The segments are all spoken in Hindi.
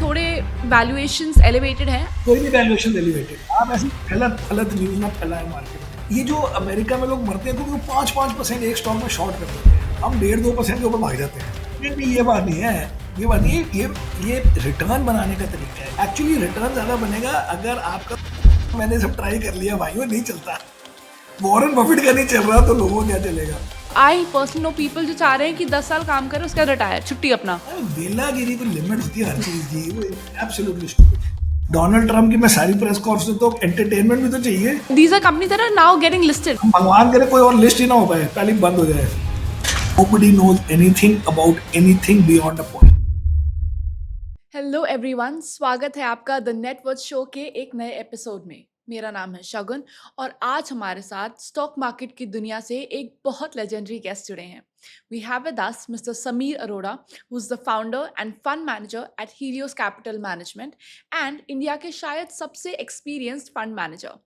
थोड़े वैल्यूएशंस एलिवेटेड हैं। कोई भी वैल्यूएशन एलिवेटेड, आप ऐसी गलत गलत न्यूज ना फैलाएं मार्केट में। ये जो अमेरिका में लोग मरते हैं क्योंकि वो 5% एक स्टॉक में शॉर्ट कर देते हैं, हम 1.5-2% के ऊपर भाग जाते हैं। नहीं, ये बात नहीं है, ये बात नहीं है। ये रिटर्न बनाने का तरीका है। एक्चुअली रिटर्न ज्यादा बनेगा अगर आपका, मैंने सब ट्राई कर लिया भाई, वो नहीं चलता। वॉरेन बफेट का नहीं चल रहा तो लोगों को क्या चलेगा। आई पर्सनली नो पीपल जो चाह रहे हैं कि 10 साल काम करें उसके बाद रिटायर, छुट्टी अपना। बेलागिरी को लिमिट होती है हर चीज की, वो एब्सोल्युटली स्टूपिड। डोनाल्ड ट्रम्प की मैं सारी प्रेस कॉन्फ्रेंस तो एंटरटेनमेंट भी तो चाहिए। These are companies that are now getting listed. भगवान करे कोई और लिस्ट ही ना हो पाए, पहले बंद हो जाए। Nobody knows anything about anything beyond a point. Hello everyone, स्वागत है आपका द नेटवर्थ शो के एक नए एपिसोड में। मेरा नाम है शगुन और आज हमारे साथ स्टॉक मार्केट की दुनिया से एक बहुत लेजेंडरी गेस्ट जुड़े हैं। We have with us mister Sameer Arora, who is the founder and fund manager at Helios Capital Management and India के शायद सबसे एक्सपीरियंस्ड फंड मैनेजर।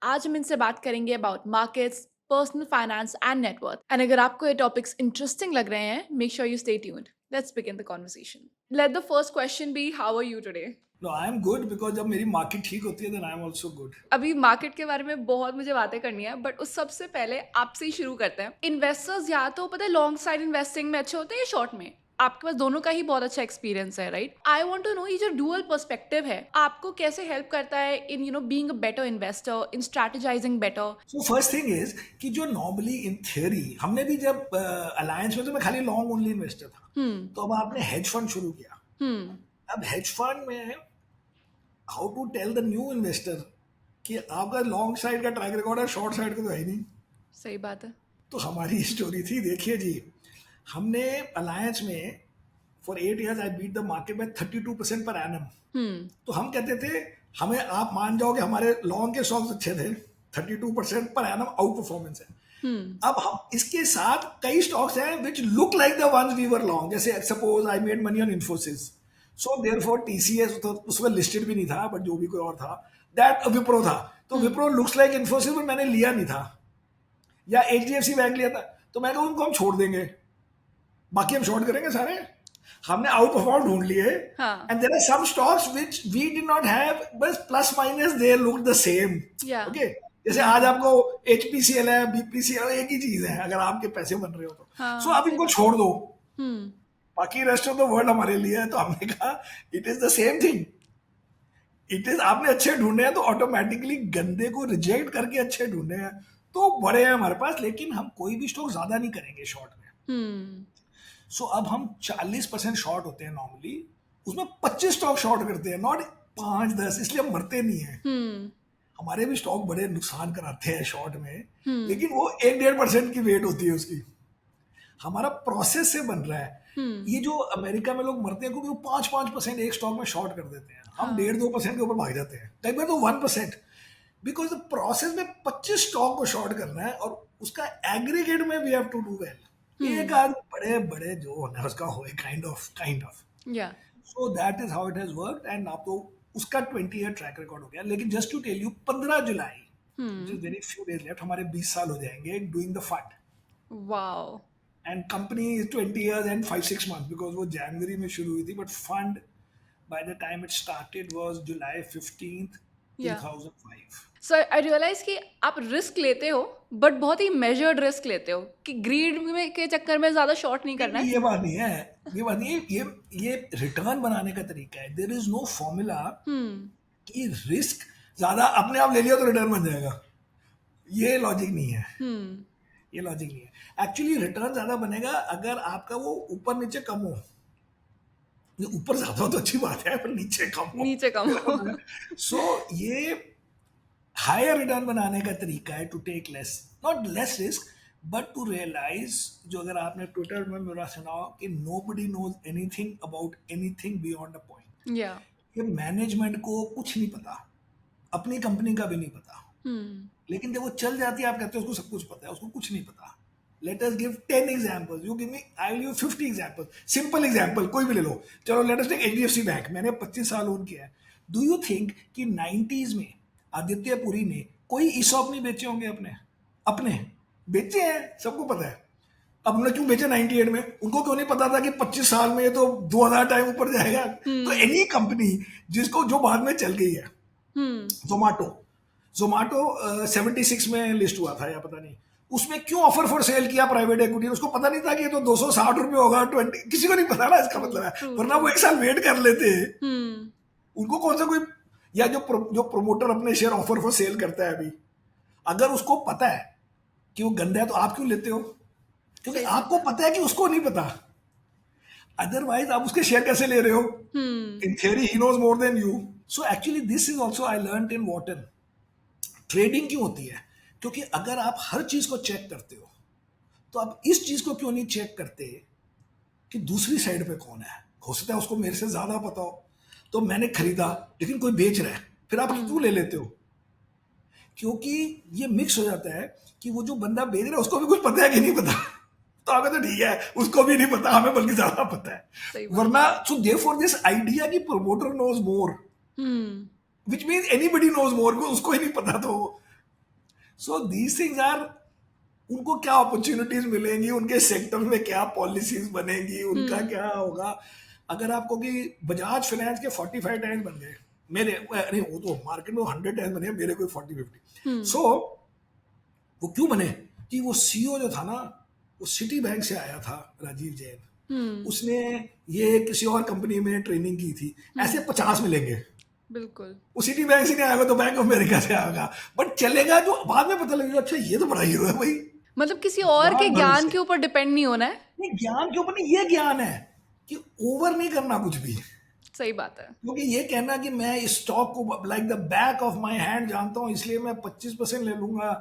आज हम इनसे बात करेंगे about markets, personal finance and net worth. And अगर आपको ये टॉपिक्स इंटरेस्टिंग लग रहे हैं, make sure you stay tuned. Let's begin the conversation. Let the first question be, how are you today? No, I am good because जब मेरी मार्केट ठीक होती है then I am also good. अभी मार्केट के बारे में बहुत मुझे बातें करनी है, बट उस सबसे पहले आपसे ही शुरू करते हैं। इन्वेस्टर्स या तो पता है लॉन्ग साइड इन्वेस्टिंग में अच्छे होते हैं या शॉर्ट में? आपके पास दोनों का ही बहुत अच्छा एक्सपीरियंस है, right? I want to know ये जो डुअल पर्सपेक्टिव है आपको कैसे हेल्प करता है in being a better investor, in strategising better. So first thing is कि जो नॉर्मली इन थियोरी हमने भी जब अलायंस में तो मैं खाली लॉन्ग ओनली इन्वेस्टर था, तो अब आपने हेज फंड शुरू किया। अब हेज फंड में how to tell the new investor कि आपका लॉन्ग साइड का ट्रैक रिकॉर्ड है, शॉर्ट साइड का तो है ही नहीं। सही बात है। तो हमारी स्टोरी थी, देखिए जी, हमने अलायंस में for 8 years I beat the market में 32% पर एनम। तो हम कहते थे हमें, आप मान जाओगे हमारे लॉन्ग के स्टॉक्स अच्छे थे, 32% पर एनम आउट परफॉर्मेंस है। अब हम इसके साथ कई स्टॉक्स हैं which look like the ones we were long, जैसे suppose I made money on Infosys, so therefore TCS, तो उसमें लिस्टेड भी नहीं था बट जो भी कोई और था, दैट विप्रो था, तो विप्रो लुक्स लाइक इन्फोसिस पर मैंने लिया नहीं था। या एचडीएफसी बैंक लिया था, तो मैं कहूँ उनको हम छोड़ देंगे, बाकी हम शॉर्ट करेंगे सारे। हमने आउट परफॉर्म ढूंढ लिए, and there are some stocks which we did not have, बस plus minus they look the same. Okay, जैसे आज आपको एचपीसीएल है, बीपीसीएल, एक ही चीज है अगर आपके पैसे बन रहे हो तो। सो आप इनको छोड़ दो, बाकी रेस्ट ऑफ द वर्ल्ड हमारे लिए है। तो हमने कहा it is the same thing, it is, आपने अच्छे ढूंढे हैं तो ऑटोमेटिकली गंदे को रिजेक्ट करके अच्छे ढूंढे हैं तो बड़े हैं हमारे पास, लेकिन हम कोई भी स्टॉक ज्यादा नहीं करेंगे शॉर्ट में। सो अब हम 40% शॉर्ट होते हैं नॉर्मली, उसमें 25 स्टॉक शॉर्ट करते हैं, नॉट 5-10, इसलिए हम मरते नहीं है। हमारे भी स्टॉक बड़े नुकसान कराते हैं शॉर्ट में, लेकिन वो 1-1.5% की वेट होती है उसकी। हमारा प्रोसेस से बन रहा है। ये जो अमेरिका में लोग मरते हैं क्योंकि वो 5% एक स्टॉक में शॉर्ट कर देते हैं, हम 1.5-2% के ऊपर भाग जाते हैं, कई बार तो 1%, बिकॉज द प्रोसेस में 25 स्टॉक को शॉर्ट करना है और उसका एग्रीगेट में we have to do well. एक आध बड़े बड़े जो होना है उसका हो, काइंड ऑफ या so that is how it has worked. And आप तो उसका 20 ईयर ट्रैक रिकॉर्ड हो गया। लेकिन just to tell you, 15 July, very few days left, हमारे 20 साल हो जाएंगे doing the fund. Wow. And company is 20 years and 5-6 months, बिकॉज वो जनवरी में शुरू हुई थी, but fund by the time it started was July 15th, 2005। So I realise कि आप रिस्क लेते हो, बट बहुत ही मेजर्ड रिस्क लेते हो कि ग्रीड में के चक्कर में ज्यादा शॉर्ट नहीं करना है। ये बात नहीं है, ये बात नहीं है, ये रिटर्न बनाने का तरीका है। देयर इज नो फॉर्मूला कि रिस्क ज्यादा अपने आप ले लिया तो रिटर्न बन जाएगा, ये लॉजिक नहीं है। ये लॉजिक नहीं है। एक्चुअली रिटर्न ज्यादा बनेगा अगर आपका वो ऊपर नीचे कम हो। ऊपर ज्यादा हो तो अच्छी बात है, पर नीचे कम हो। सो ये हायर रिटर्न बनाने का तरीका है to take less, not less risk, but to realise, जो अगर आपने ट्विटर में मेरा सुना हो कि nobody knows anything about anything beyond a point. ये मैनेजमेंट को कुछ नहीं पता, अपनी कंपनी का भी नहीं पता, लेकिन जब वो चल जाती है आप कहते हो उसको सब कुछ पता है, उसको कुछ नहीं पता। Let us give 10 examples, you give me, I will give 50 examples. Simple example कोई भी ले लो, चलो let us take HDFC bank, मैंने 25 साल ओन किया है। डू यू थिंक कि 90s में आदित्य पुरी ने कोई ईसॉप नहीं बेचे होंगे? अपने बेचे हैं, सबको पता है। अब उन्होंने क्यों बेचा 98 में? उनको क्यों नहीं पता था कि 25 साल में ये तो 2000 टाइम ऊपर जाएगा? तो एनी कंपनी जिसको जो बाद में चल गई है, जोमेटो 76 में लिस्ट हुआ था या पता नहीं, उसमें क्यों ऑफर फॉर सेल किया प्राइवेट इक्विटी? उसको पता नहीं था कि ये तो 260 रुपए होगा, 20, किसी को नहीं पता ना, इसका मतलब है, वरना वो एक साल वेट कर लेते। उनको कौन सा कोई, या जो प्रमोटर अपने शेयर ऑफर फॉर सेल करता है अभी, अगर उसको पता है कि वो गंदा है तो आप क्यों लेते हो? क्योंकि आपको पता है कि उसको नहीं पता, अदरवाइज आप उसके शेयर कैसे ले रहे हो? In theory he knows more than you. So actually this is also I learn in Wharton. Trading क्यों होती है? क्योंकि अगर आप हर चीज को चेक करते हो तो आप इस चीज को क्यों नहीं चेक करते कि दूसरी साइड पे कौन है? हो सकता है उसको मेरे से ज्यादा पता हो, तो मैंने खरीदा लेकिन कोई बेच रहा है, फिर आप क्यों ले लेते हो? क्योंकि ये मिक्स हो जाता है कि वो जो बंदा बेच रहा है उसको भी कुछ पता है कि नहीं पता। तो हमें तो ठीक है, उसको भी नहीं पता, हमें बल्कि ज्यादा पता है। वरना सो देयरफॉर दिस आइडिया कि promoter knows more, which means anybody knows more, उसको ही नहीं पता। तो सो दीस थिंग्स आर, उनको क्या अपॉर्चुनिटीज मिलेंगी, उनके सेक्टर में क्या पॉलिसीज बनेगी, उनका क्या होगा। अगर आपको कि बजाज फाइनेंस के 45 टाइम्स बन गए, मेरे नहीं, वो तो मार्केट में 100 टाइम्स बने, मेरे कोई 40-50। सो वो क्यों बने? कि वो सीईओ जो था ना, वो सिटी बैंक से आया था, राजीव जैन। उसने ये किसी और कंपनी में ट्रेनिंग की थी। ऐसे 50 मिलेंगे, बिल्कुल। वो सिटी बैंक से नहीं आएगा तो बैंक ऑफ अमेरिका से आएगा, बट चलेगा जो बाद में पता लगेगा अच्छा ये तो बड़ा हीरो है भाई। मतलब किसी और के ज्ञान के ऊपर डिपेंड नहीं होना है। नहीं, ज्ञान के ऊपर नहीं, ये ज्ञान है कि ओवर नहीं करना कुछ भी। सही बात है। क्योंकि ये कहना कि मैं इस स्टॉक को like the back of my hand जानता हूं इसलिए मैं 25% ले लूंगा।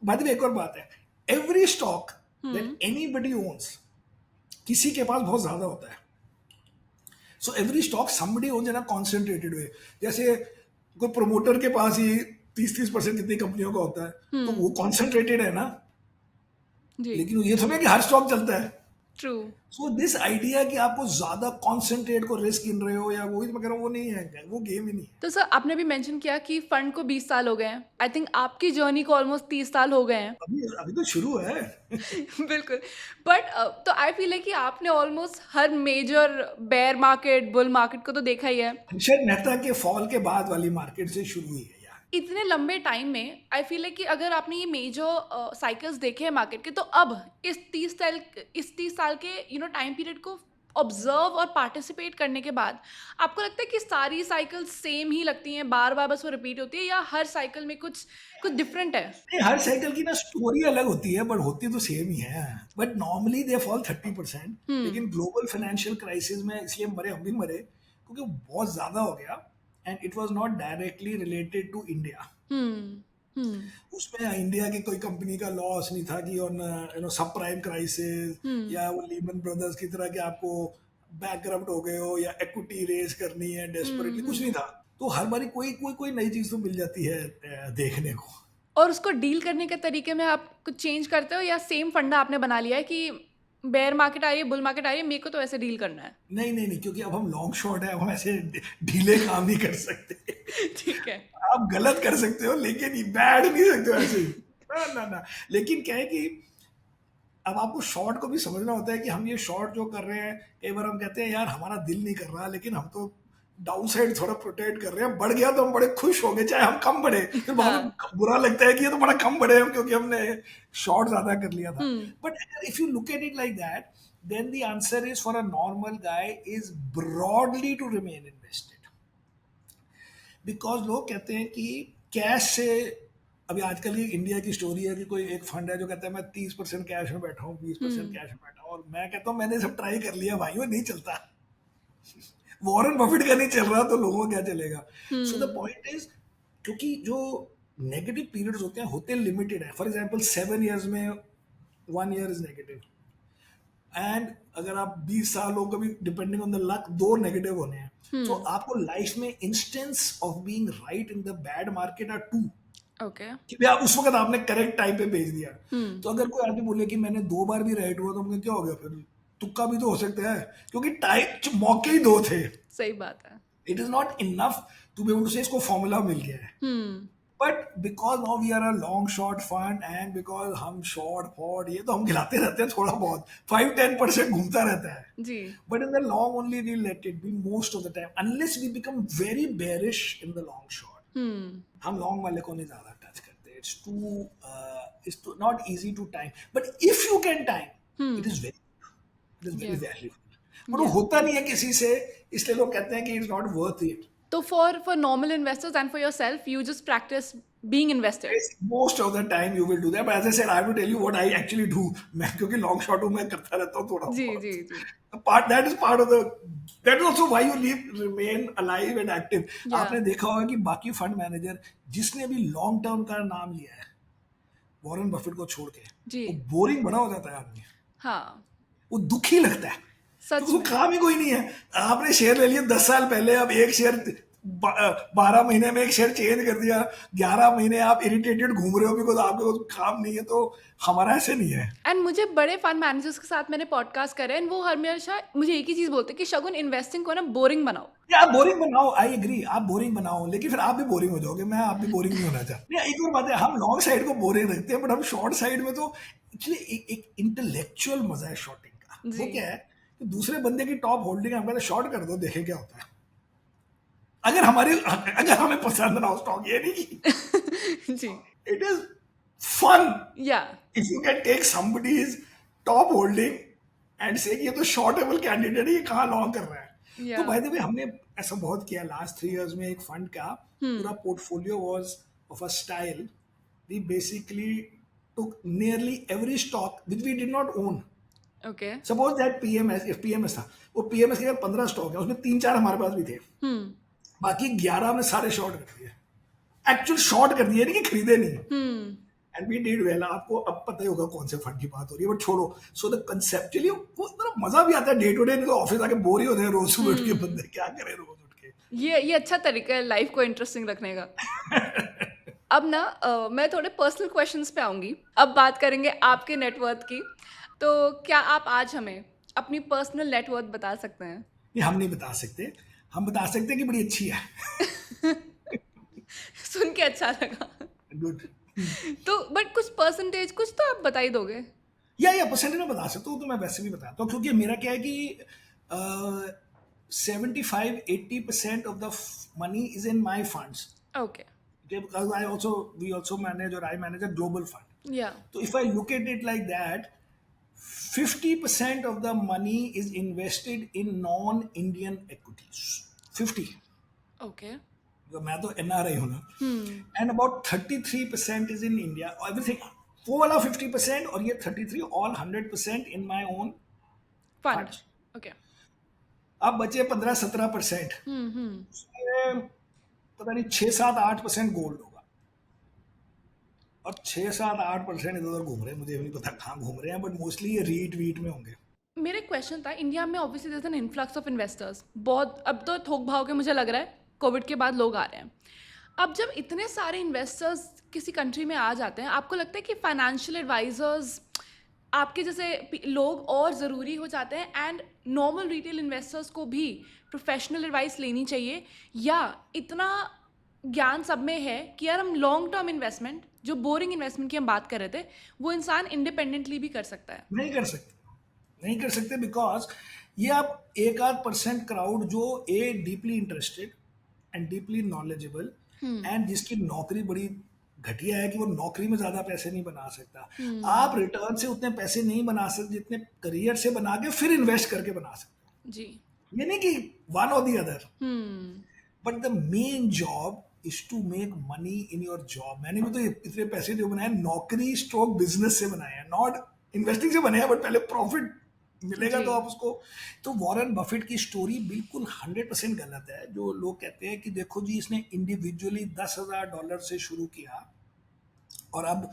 बाद में एक और बात है, every stock that anybody owns, किसी के पास बहुत ज्यादा होता है। So every stock somebody owns in a concentrated way. जैसे कोई प्रमोटर के पास ही 30% कितनी कंपनियों का होता है, तो वो कॉन्सेंट्रेटेड है ना। लेकिन ये थोड़ा कि हर स्टॉक चलता है। ट्रू। सो दिस आइडिया कि आपको ज्यादा कॉन्सेंट्रेट को रिस्क गिन रहे हो, या वो मैं कह रहा हूँ, वो नहीं है, वो गेम ही नहीं है। तो सर आपने भी मेंशन किया कि फंड को 20 साल हो गए हैं। आई थिंक आपकी जर्नी को ऑलमोस्ट 30 साल हो गए हैं। अभी तो शुरू है। बिल्कुल। बट तो आई फील है कि आपने ऑलमोस्ट हर major bear market, bull market को तो देखा ही है। हर्षद मेहता के फॉल के बाद वाली मार्केट से शुरू हुई है यार। इतने लंबे टाइम में आई फील है कि अगर आपने ये मेजर साइकिल्स देखे हैं मार्केट के, तो अब इस 30 साल के टाइम पीरियड को ऑब्जर्व और पार्टिसिपेट करने के बाद आपको लगता है कि सारी साइकिल्स सेम ही लगती हैं, बार बार बस वो रिपीट होती है, या हर साइकिल में कुछ कुछ डिफरेंट है? नहीं, हर साइकिल की ना स्टोरी अलग होती है, बट होती तो सेम ही है। But normally they fall 30%। लेकिन ग्लोबल फाइनेंशियल क्राइसिस में इसलिए मरे, हम भी मरे, क्योंकि बहुत ज्यादा हो गया and it was not directly related to India. उसमें इंडिया की कोई कंपनी का लॉस नहीं था कि ऑन सब प्राइम क्राइसिस या वो लीमन ब्रदर्स की तरह कि आपको बैंकरप्ट हो गए हो या इक्विटी रेज करनी है डेस्परेटली, कुछ नहीं था। तो हर बारी कोई कोई कोई नई चीज तो मिल जाती है देखने को। और उसको डील करने के तरीके में आप कुछ चेंज करते हो, या सेम फंडा आपने बना लिया है कि बेयर मार्केट आ रही है, बुल मार्केट आ रही है, मेरे को तो ऐसे डील करना है? नहीं नहीं नहीं, क्योंकि अब हम लॉन्ग शॉट है, हम ऐसे ढीले काम नहीं कर सकते। ठीक है। आप गलत कर सकते हो लेकिन बैड नहीं सकते हो ऐसे ही। ना ना, लेकिन क्या है कि अब आपको शॉर्ट को भी समझना होता है कि हम ये शॉर्ट जो कर रहे हैं, कई बार हम कहते हैं यार हमारा दिल नहीं कर रहा, लेकिन हम तो डाउन साइड थोड़ा प्रोटेक्ट कर रहे हैं। बढ़ गया तो हम बड़े खुश हो गए, चाहे हम कम बढ़े, फिर बाद में बुरा लगता है कि ये तो बड़ा कम बढ़े हम, क्योंकि हमने शॉर्ट ज्यादा कर लिया था। But if you look at it like that, then the answer is for a normal guy is broadly to remain invested. Because लोग कहते हैं कि कैश से, अभी आजकल की इंडिया की स्टोरी है कि कोई एक फंड है जो कहता है मैं 30% कैश में बैठा हूँ, 20% कैश में बैठा हूँ, और मैं कहता हूँ मैंने सब ट्राई कर लिया भाई, वो नहीं चलता। वॉरेन बफेट का नहीं चल रहा तो लोगों को क्या चलेगा? सो द पॉइंट इज, क्योंकि जो नेगेटिव पीरियड्स होते हैं, होते लिमिटेड है। फॉर एग्जाम्पल 7 years में 1 year इज नेगेटिव, एंड अगर आप 20 साल हो, कभी depending on the luck 2 negative होने हैं। तो आपको लाइफ में instance of being right in the bad market are 2। Okay. कि भैया उस वक्त आपने करेक्ट टाइम पे भेज दिया। तो अगर कोई आदमी बोले कि मैंने 2 बार भी राइट हुआ, तो मुझे क्या हो गया? फिर तुक्का भी तो हो सकता है, क्योंकि टाइम मौके ही 2 थे। सही बात है। It is not enough to be able to say इसको फॉर्मूला मिल गया है। But because now we are a long short fund and because हम शॉर्ट फॉर्ड ये तो हम गिराते रहते हैं थोड़ा बहुत 5-10% घूमता रहता है. जी. But in the long only we let it be most of the time unless we become very bearish in the long short. हम long वाले को नहीं ज्यादा टच करते. It's too not easy to time. But if you can time, it is very Yeah. valuable. पर वो होता नहीं है किसी से, इसलिए लोग कहते हैं कि it's not worth it. So for normal investors and for yourself, you just practice being invested. Yes, most of the time you will do that. But as I said, I have to tell you what I actually do. मैं क्योंकि long shot हूँ, मैं करता रहता हूँ थोड़ा जी, बहुत. जी, जी. That is part of the. That is also why you remain alive and active. Yeah. आपने देखा होगा कि बाकी फंड मैनेजर जिसने भी लॉन्ग टर्म का नाम लिया है, वॉरेन बफेट को छोड़ के, जी. वो बोरिंग बड़ा हो जाता है आदमी. हाँ. वो दुखी लगता है. सच तो में. काम ही कोई नहीं है. आपने शेयर ले लिया 10 साल पहले, अब एक शेयर 12 महीने में एक शेयर चेंज कर दिया, 11 महीने आप इरिटेटेड घूम रहे हो बिकॉज आपके पास काम नहीं है. तो हमारा ऐसे नहीं है. एंड मुझे बड़े फंड मैनेजर्स के साथ मैंने पॉडकास्ट करे एंड वो हमेशा मुझे एक ही चीज बोलते हैं कि शगुन इन्वेस्टिंग को ना बोरिंग बनाओ. या आप बोरिंग बनाओ, आई एग्री, आप बोरिंग बनाओ, लेकिन फिर आप भी बोरिंग हो जाओगे. मैं आप भी बोरिंग नहीं होना चाहता. नहीं, एक और बात है, हम लॉन्ग साइड को बोरिंग रखते हैं, बट हम शॉर्ट साइड में तो एक्चुअली एक इंटेलेक्चुअल मजा है शॉर्टिंग का. जी. वो क्या है कि दूसरे बंदे की टॉप होल्डिंग हम कहते हैं शॉर्ट कर दो, देखें क्या होता है. अगर हमें पसंद ना हो स्टॉक, ये नहीं कि जी. It is fun yeah. If you can take somebody's top holding and say ये तो शॉर्टेबल कैंडिडेट है, ये कहाँ लॉन्ग कर रहा है. तो बाय द वे हमने ऐसा बहुत किया लास्ट 3 years में. एक फंड का पूरा portfolio was of a style. We basically took nearly every stock which we did not own. Okay. Suppose that PMS था, वो पीएमएस के अगर 15 स्टॉक है, उसमें 3-4 हमारे पास भी थे, बाकी 11 हमने सारे शॉर्ट कर दिए. एक्चुअल शॉर्ट कर दिए, नहीं कि खरीदे नहीं. And we did well. आपको अब पता ही होगा कौन से फंड की बात हो रही है, बट छोड़ो. सो द कंसेप्चुअली वो इतना मजा भी आता है डे टू डे. तो ऑफिस आके बोर ही होते हैं रोज सुबह उठ के. बंदे क्या करें रोज उठ के. ये अच्छा तरीका है लाइफ को इंटरेस्टिंग रखने का. अब ना मैं थोड़े पर्सनल क्वेश्चंस पे आऊंगी. अब बात करेंगे आपके नेटवर्थ की. तो क्या आप आज हमें अपनी पर्सनल नेटवर्थ बता सकते हैं? नहीं, हम नहीं बता सकते. हम बता सकते हैं कि बड़ी अच्छी है. सुन के अच्छा लगा. गुड. तो बट कुछ परसेंटेज कुछ तो आप बता ही दोगे. या परसेंटेज में बता सकता हूँ. तो मैं वैसे भी बताता हूँ, क्योंकि मेरा क्या है कि 75-80% of the money is in my funds. Okay. Because we also manage, or I manage a global fund. या. So if I look at it like that, 50% of the money is invested in non-Indian equities. 50. Okay. मैं तो NRI हूँ ना. And about 33% is in India. Everything. वो वाला 50% और ये 33, all 100% in my own fund. funds. Okay. अब बचे 15-17%. उसमें पता नहीं 6-7-8% गोल्ड होगा, और 6-7-8% इधर उधर घूम रहे हैं. मुझे नहीं पता कहाँ घूम रहे हैं, बट मोस्टली ये रीट में होंगे. मेरा क्वेश्चन था, इंडिया में obviously there is an influx of investors. बहुत अब तो थोक भाव के मुझे लग रहा है कोविड के बाद लोग आ रहे हैं. अब जब इतने सारे इन्वेस्टर्स किसी कंट्री में आ जाते हैं, आपको लगता है कि फाइनेंशियल एडवाइजर्स आपके जैसे लोग और ज़रूरी हो जाते हैं, एंड नॉर्मल रिटेल इन्वेस्टर्स को भी प्रोफेशनल एडवाइस लेनी चाहिए, या इतना ज्ञान सब में है कि यार हम लॉन्ग टर्म इन्वेस्टमेंट, जो बोरिंग इन्वेस्टमेंट की हम बात कर रहे थे, वो इंसान इंडिपेंडेंटली भी कर सकता है? नहीं कर सकते बिकॉज ये आप 1-8% क्राउड जो deeply interested and deeply knowledgeable and जिसकी नौकरी बड़ी घटिया है कि वो नौकरी में ज्यादा पैसे नहीं बना सकता. आप रिटर्न से उतने पैसे नहीं बना सकते जितने करियर से बना के फिर इन्वेस्ट करके बना सकते. जी. ये नहीं कि वन और the other, but the main job is to make money in your job. मैंने भी तो इतने पैसे जो बनाए नौकरी स्ट्रोक बिजनेस से बनाए हैं, नॉट इन्वेस्टिंग से बने हैं, बट पहले प्रॉफिट मिलेगा तो आप उसको. तो वॉरेन बफेट की स्टोरी बिल्कुल 100% गलत है. जो लोग कहते हैं कि देखो जी इसने इंडिविजुअली $10,000 से शुरू किया और अब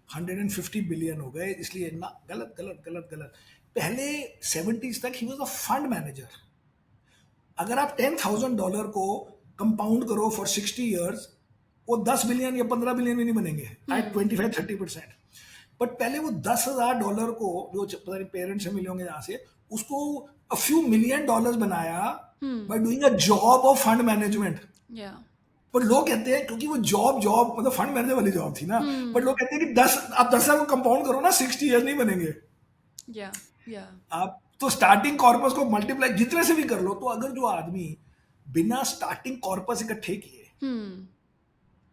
150 बिलियन हो गए, इसलिए ना. गलत गलत गलत गलत. पहले 70s तक he was a fund manager. अगर आप $10,000 को कंपाउंड करो फॉर 60 years, वो 10 बिलियन या 15 बिलियन भी नहीं बनेंगे एट 25-30%. बट पहले वो $10,000 को जो पता नहीं पेरेंट्स से मिले होंगे यहाँ से, उसको a few $1 million बनाया by doing a job of fund management. या. पर लोग कहते हैं क्योंकि वो जॉब जॉब मतलब फंड मैनेजर वाली जॉब थी ना, पर लोग कहते हैं कि 10 आप 10 साल को कंपाउंड करो ना, 60 ईयर नहीं बनेंगे या या आप। तो स्टार्टिंग कॉर्पस को मल्टीप्लाई जितने से भी कर लो, तो अगर जो आदमी बिना स्टार्टिंग कॉर्पस इकट्ठे किए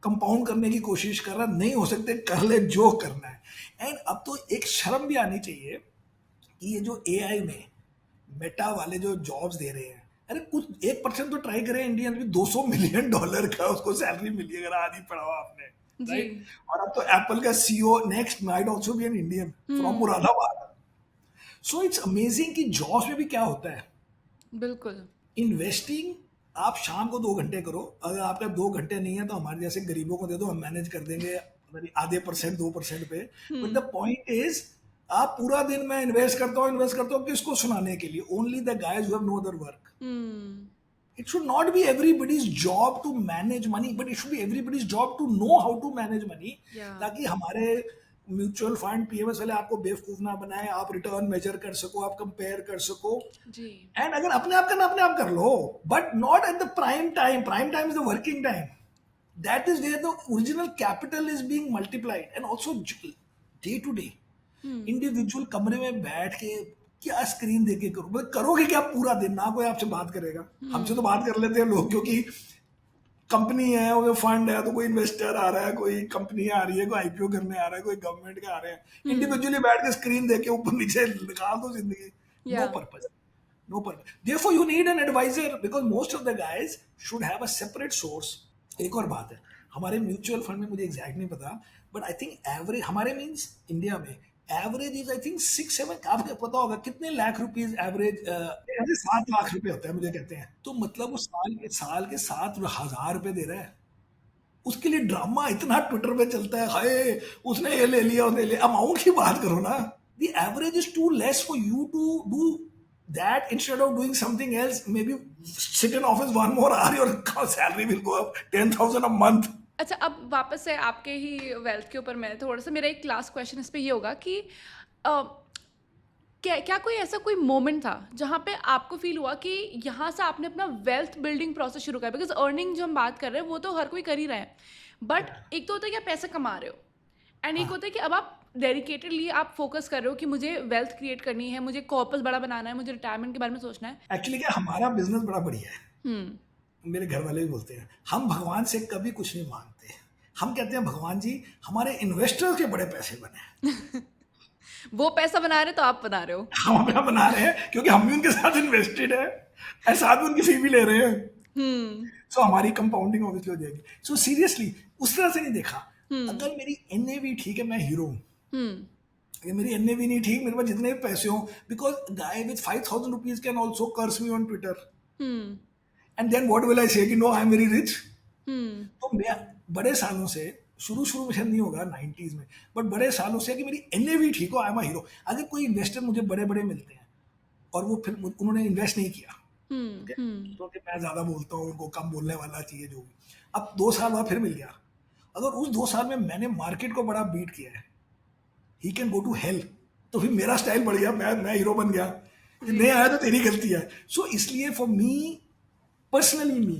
कंपाउंड करने की कोशिश कर रहा, नहीं हो सकते, कर ले जो करना है। एंड अब तो एक शर्म भी आनी चाहिए कि ये जो एआई में मेटा वाले जो जॉब्स दे रहे हैं, अरे कुछ 1% तो ट्राई करें, इंडियन भी $200 मिलियन का उसको सैलरी मिली अगर आज ही पढ़ा हुआ आपने, जी राइट। और अब तो एप्पल का CEO next might also be an Indian from Moradabad. So it's amazing कि जॉब्स में भी क्या होता है। बिल्कुल इन्वेस्टिंग आप शाम को 2 घंटे करो, अगर आपका 2 घंटे नहीं है तो हमारे जैसे गरीबों को दे दो, हम मैनेज कर देंगे आधे परसेंट 2% पे। बट द पॉइंट इज, आप पूरा दिन मैं इन्वेस्ट करता हूँ किसको सुनाने के लिए? Only the guys who have no other work. It should not be everybody's job to manage money, but it should be everybody's job to know how to manage money, ताकि हमारे म्यूचुअल फंड पीएमएस वाले आपको बेवकूफ ना बनाए, आप रिटर्न मेजर कर सको, आप कंपेयर कर सको। जी एंड अगर अपने आप करना अपने आप कर लो, but not at the prime time. Prime time is the working time, that is where the original capital is being multiplied. And also day to day individual कमरे में बैठ के क्या स्क्रीन देके करो, मतलब करोगे क्या पूरा दिन? ना कोई आपसे बात करेगा, हमसे तो बात कर लेते हैं लोग, क्योंकि कंपनी है, वो फंड है, तो कोई इन्वेस्टर आ रहा है, कोई कंपनी आ रही है, कोई आईपीओ करने आ रहा है, कोई गवर्नमेंट के आ रहे हैं। इंडिविजुअली बैठ के स्क्रीन देके ऊपर नीचे निकाल दो जिंदगी। No purpose, no purpose. Therefore you need an adviser, because most of the guys should have a separate source. एक और बात है, हमारे म्यूचुअल फंड में मुझे एग्जैक्ट नहीं पता, बट आई थिंक एवरेज हमारे मीन्स इंडिया में एवरेज इज आई थिंक 6-7, आपको पता होगा कितने लाख रुपीज एवरेज? 7 लाख रुपए होता है मुझे कहते हैं। तो मतलब वो साल के 7,000 रुपए दे रहा है। उसके लिए ड्रामा इतना ट्विटर पे चलता है, हाय उसने ये ले लिया, उसने ले, अमाउंट की बात करो ना। The average is too less for you to do that instead of doing something else, maybe sit in office 1 more hour, your salary will go up 10,000 a month. अच्छा, अब वापस से आपके ही वेल्थ के ऊपर मैं थोड़ा सा, मेरा एक लास्ट क्वेश्चन इस पे ये होगा कि क्या कोई ऐसा कोई मोमेंट था जहाँ पे आपको फील हुआ कि यहाँ से आपने अपना वेल्थ बिल्डिंग प्रोसेस शुरू किया? बिकॉज अर्निंग जो हम बात कर रहे हैं वो तो हर कोई कर ही रहा है, बट एक तो होता है कि आप पैसा कमा रहे हो, एंड एक होता है कि अब आप डेडिकेटेडली आप फोकस कर रहे हो कि मुझे वेल्थ क्रिएट करनी है, मुझे कॉर्पस बड़ा बनाना है, मुझे रिटायरमेंट के बारे में सोचना है। एक्चुअली क्या, हमारा बिजनेस बड़ा बढ़िया है। मेरे घर वाले भी बोलते हैं, हम भगवान से कभी कुछ नहीं मांगते। हम कहते हैं भगवान जी हमारे इन्वेस्टर्स के बड़े पैसे बने। वो पैसा बना रहे तो आप बना रहे हो। हम अपना बना रहे हैं क्योंकि हम भी उनके साथ इन्वेस्टेड है, और साथ में उनकी फी भी ले रहे हैं। सो हमारी कंपाउंडिंग ऑब्वियसली हो जाएगी। सो सीरियसली उस तरह से नहीं देखा। अगर मेरी एनएवी ठीक है, मैं हीरो हूँ। अगर मेरी एनएवी नहीं ठीक, मेरे पास जितने भी पैसे हों, because guy with 5,000 rupees can also curse me on Twitter, and then what will I say कि no I am very rich. तो मैं बड़े सालों से, शुरू में शायद नहीं होगा 90s में, बट बड़े सालों से कि मेरी एनएवी ठीक हो, आई एम अ हीरो। अगर कोई इन्वेस्टर मुझे बड़े मिलते हैं और वो फिर उन्होंने इन्वेस्ट नहीं किया, तो मैं ज्यादा बोलता हूँ, उनको कम बोलने वाला चाहिए जो भी, अब 2 साल बाद फिर मिल गया, अगर उस 2 साल में मैंने मार्केट को बड़ा बीट किया है, he can go to hell. तो फिर मेरा स्टाइल बढ़ गया, मैं हीरो बन गया। नहीं आया तो तेरी गलती है। सो इसलिए for me personally, me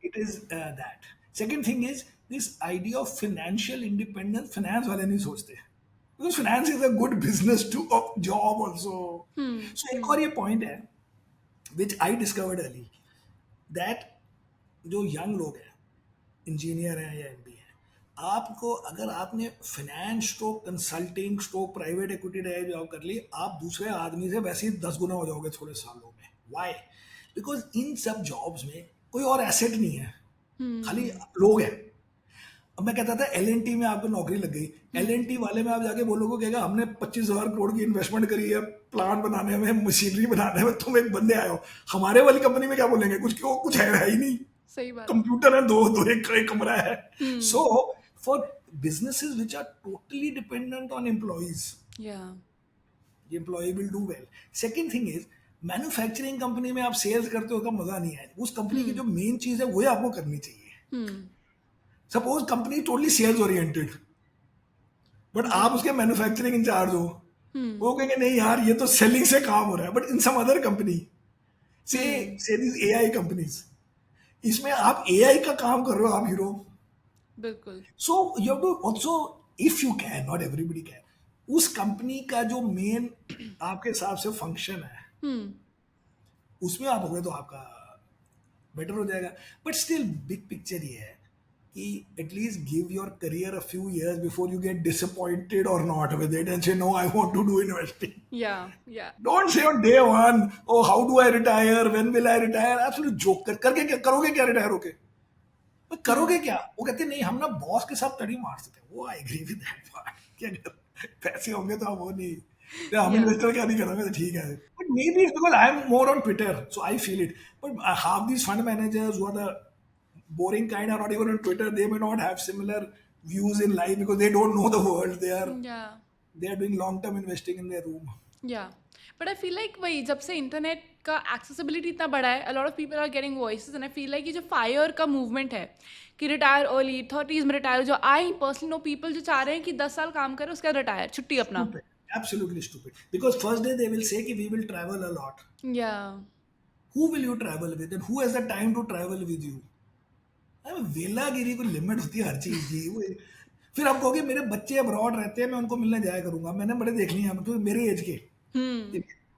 it is that. Second thing is this idea of financial independence. Finance वाले नहीं सोचते, because finance is a good business to job also. So एक और ये पॉइंट है which I discovered early, that जो यंग लोग हैं, इंजीनियर हैं या एमबी हैं, आपको अगर आपने finance stroke consulting stroke private equity job कर ली, आप दूसरे आदमी से वैसे ही 10 गुना हो जाओगे थोड़े सालों में। वाई? बिकॉज इन सब जॉब्स में कोई और एसेट नहीं है, खाली लोग हैं। अब मैं कहता था L&T में आपको नौकरी लग गई, L&T वाले में आप जाके बोलोगे, कहेगा हमने 25,000 करोड़ की इन्वेस्टमेंट करी है प्लांट बनाने में, मशीनरी बनाने में, तुम एक बंदे आए हो। हमारे वाली कंपनी में क्या बोलेंगे, कुछ है ही नहीं, सही बात, कंप्यूटर है, दो एक कमरा है। So for businesses which are totally dependent on employees, the employee will do well. Second thing is, manufacturing company में आप सेल्स करते हो का मजा नहीं है, उस कंपनी की जो मेन चीज है वही आपको करनी चाहिए। Suppose company totally sales oriented, but आप उसके मैन्युफैक्चरिंग इंचार्ज हो, वो कहेंगे नहीं यार ये तो सेलिंग से काम हो रहा है। But in some other company, say this AI companies, इसमें आप एआई का काम कर रहे हो, आप हीरो। बिल्कुल। So you have to also, if you can, not everybody can, उस कंपनी का जो मेन आपके हिसाब से फंक्शन है हम्म। उसमें आप हो गए तो आपका बेटर हो जाएगा। बट स्टिल बिग पिक्चर ये है कि at least give your career a few years before you get disappointed और not with it and say no I want to do investing. Yeah yeah don't say on day one, oh how do I retire, when will I retire, absolute joke करके क्या करोगे, क्या रिटायर होके करोगे क्या? वो कहते नहीं हम ना बॉस के साथ तड़ी मार सकते हैं। वो I agree with that part कि अगर पैसे होंगे तो हम वो नहीं, या हम या इन्वेस्टर क्या नहीं करेंगे तो ठीक है। But maybe because I am more on Twitter so I feel it. But half these fund managers who are the boring kind are not even on Twitter. They may not have similar views in life because they don't know the world. या They are doing long term investing in their room. Yeah but I feel like वही जब से इंटरनेट का एक्सेसिबिलिटी इतना बड़ा है, a lot of people are getting voices and I feel like ये जो फायर का मूवमेंट है कि रिटायर अर्ली 30s में रिटायर, जो आई पर्सनली नो पीपल जो चाह रहे हैं कि 10 साल काम करें उसके बाद रिटायर, छुट्टी अपना। Stupid, absolutely stupid. Because first day they will say कि we will travel a lot. या Who will you travel with and who has the time to travel with you? अरे वेलागिरी को लिमिट होती है हर चीज की। फिर आप कहोगे मेरे बच्चे अब्रॉड रहते हैं मैं उनको मिलने जाया करूंगा, मैंने बड़े देख लिए हैं क्योंकि मेरे एज के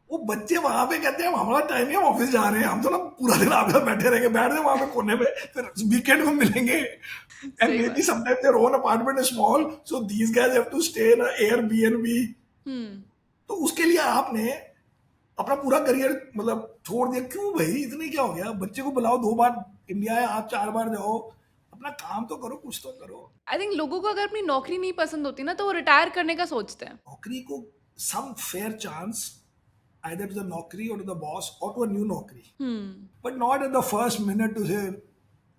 वो बच्चे वहां पे कहते हैं हमारा टाइम है, हम ऑफिस जा रहे हैं, हम तो ना पूरा दिन आप बैठे रहेंगे, बैठ जाए वहां पे कोने पे, फिर वीकेंड में मिलेंगे। एंड सही मे बी बात। Sometime their own apartment is small so these guys have to stay in Airbnb. Hmm. तो उसके लिए आपने अपना पूरा करियर मतलब छोड़ दिया क्यों भाई? इतने क्या हो गया? बच्चे को बुलाओ, 2 बार इंडिया है, आप 4 बार जाओ, अपना काम तो करो, कुछ तो करो। आई थिंक लोगों को अगर अपनी नौकरी नहीं पसंद होती ना तो वो रिटायर करने का सोचते हैं। नौकरी को some fair chance either to the नौकरी or to the boss or to a new नौकरी, but not at the first minute to say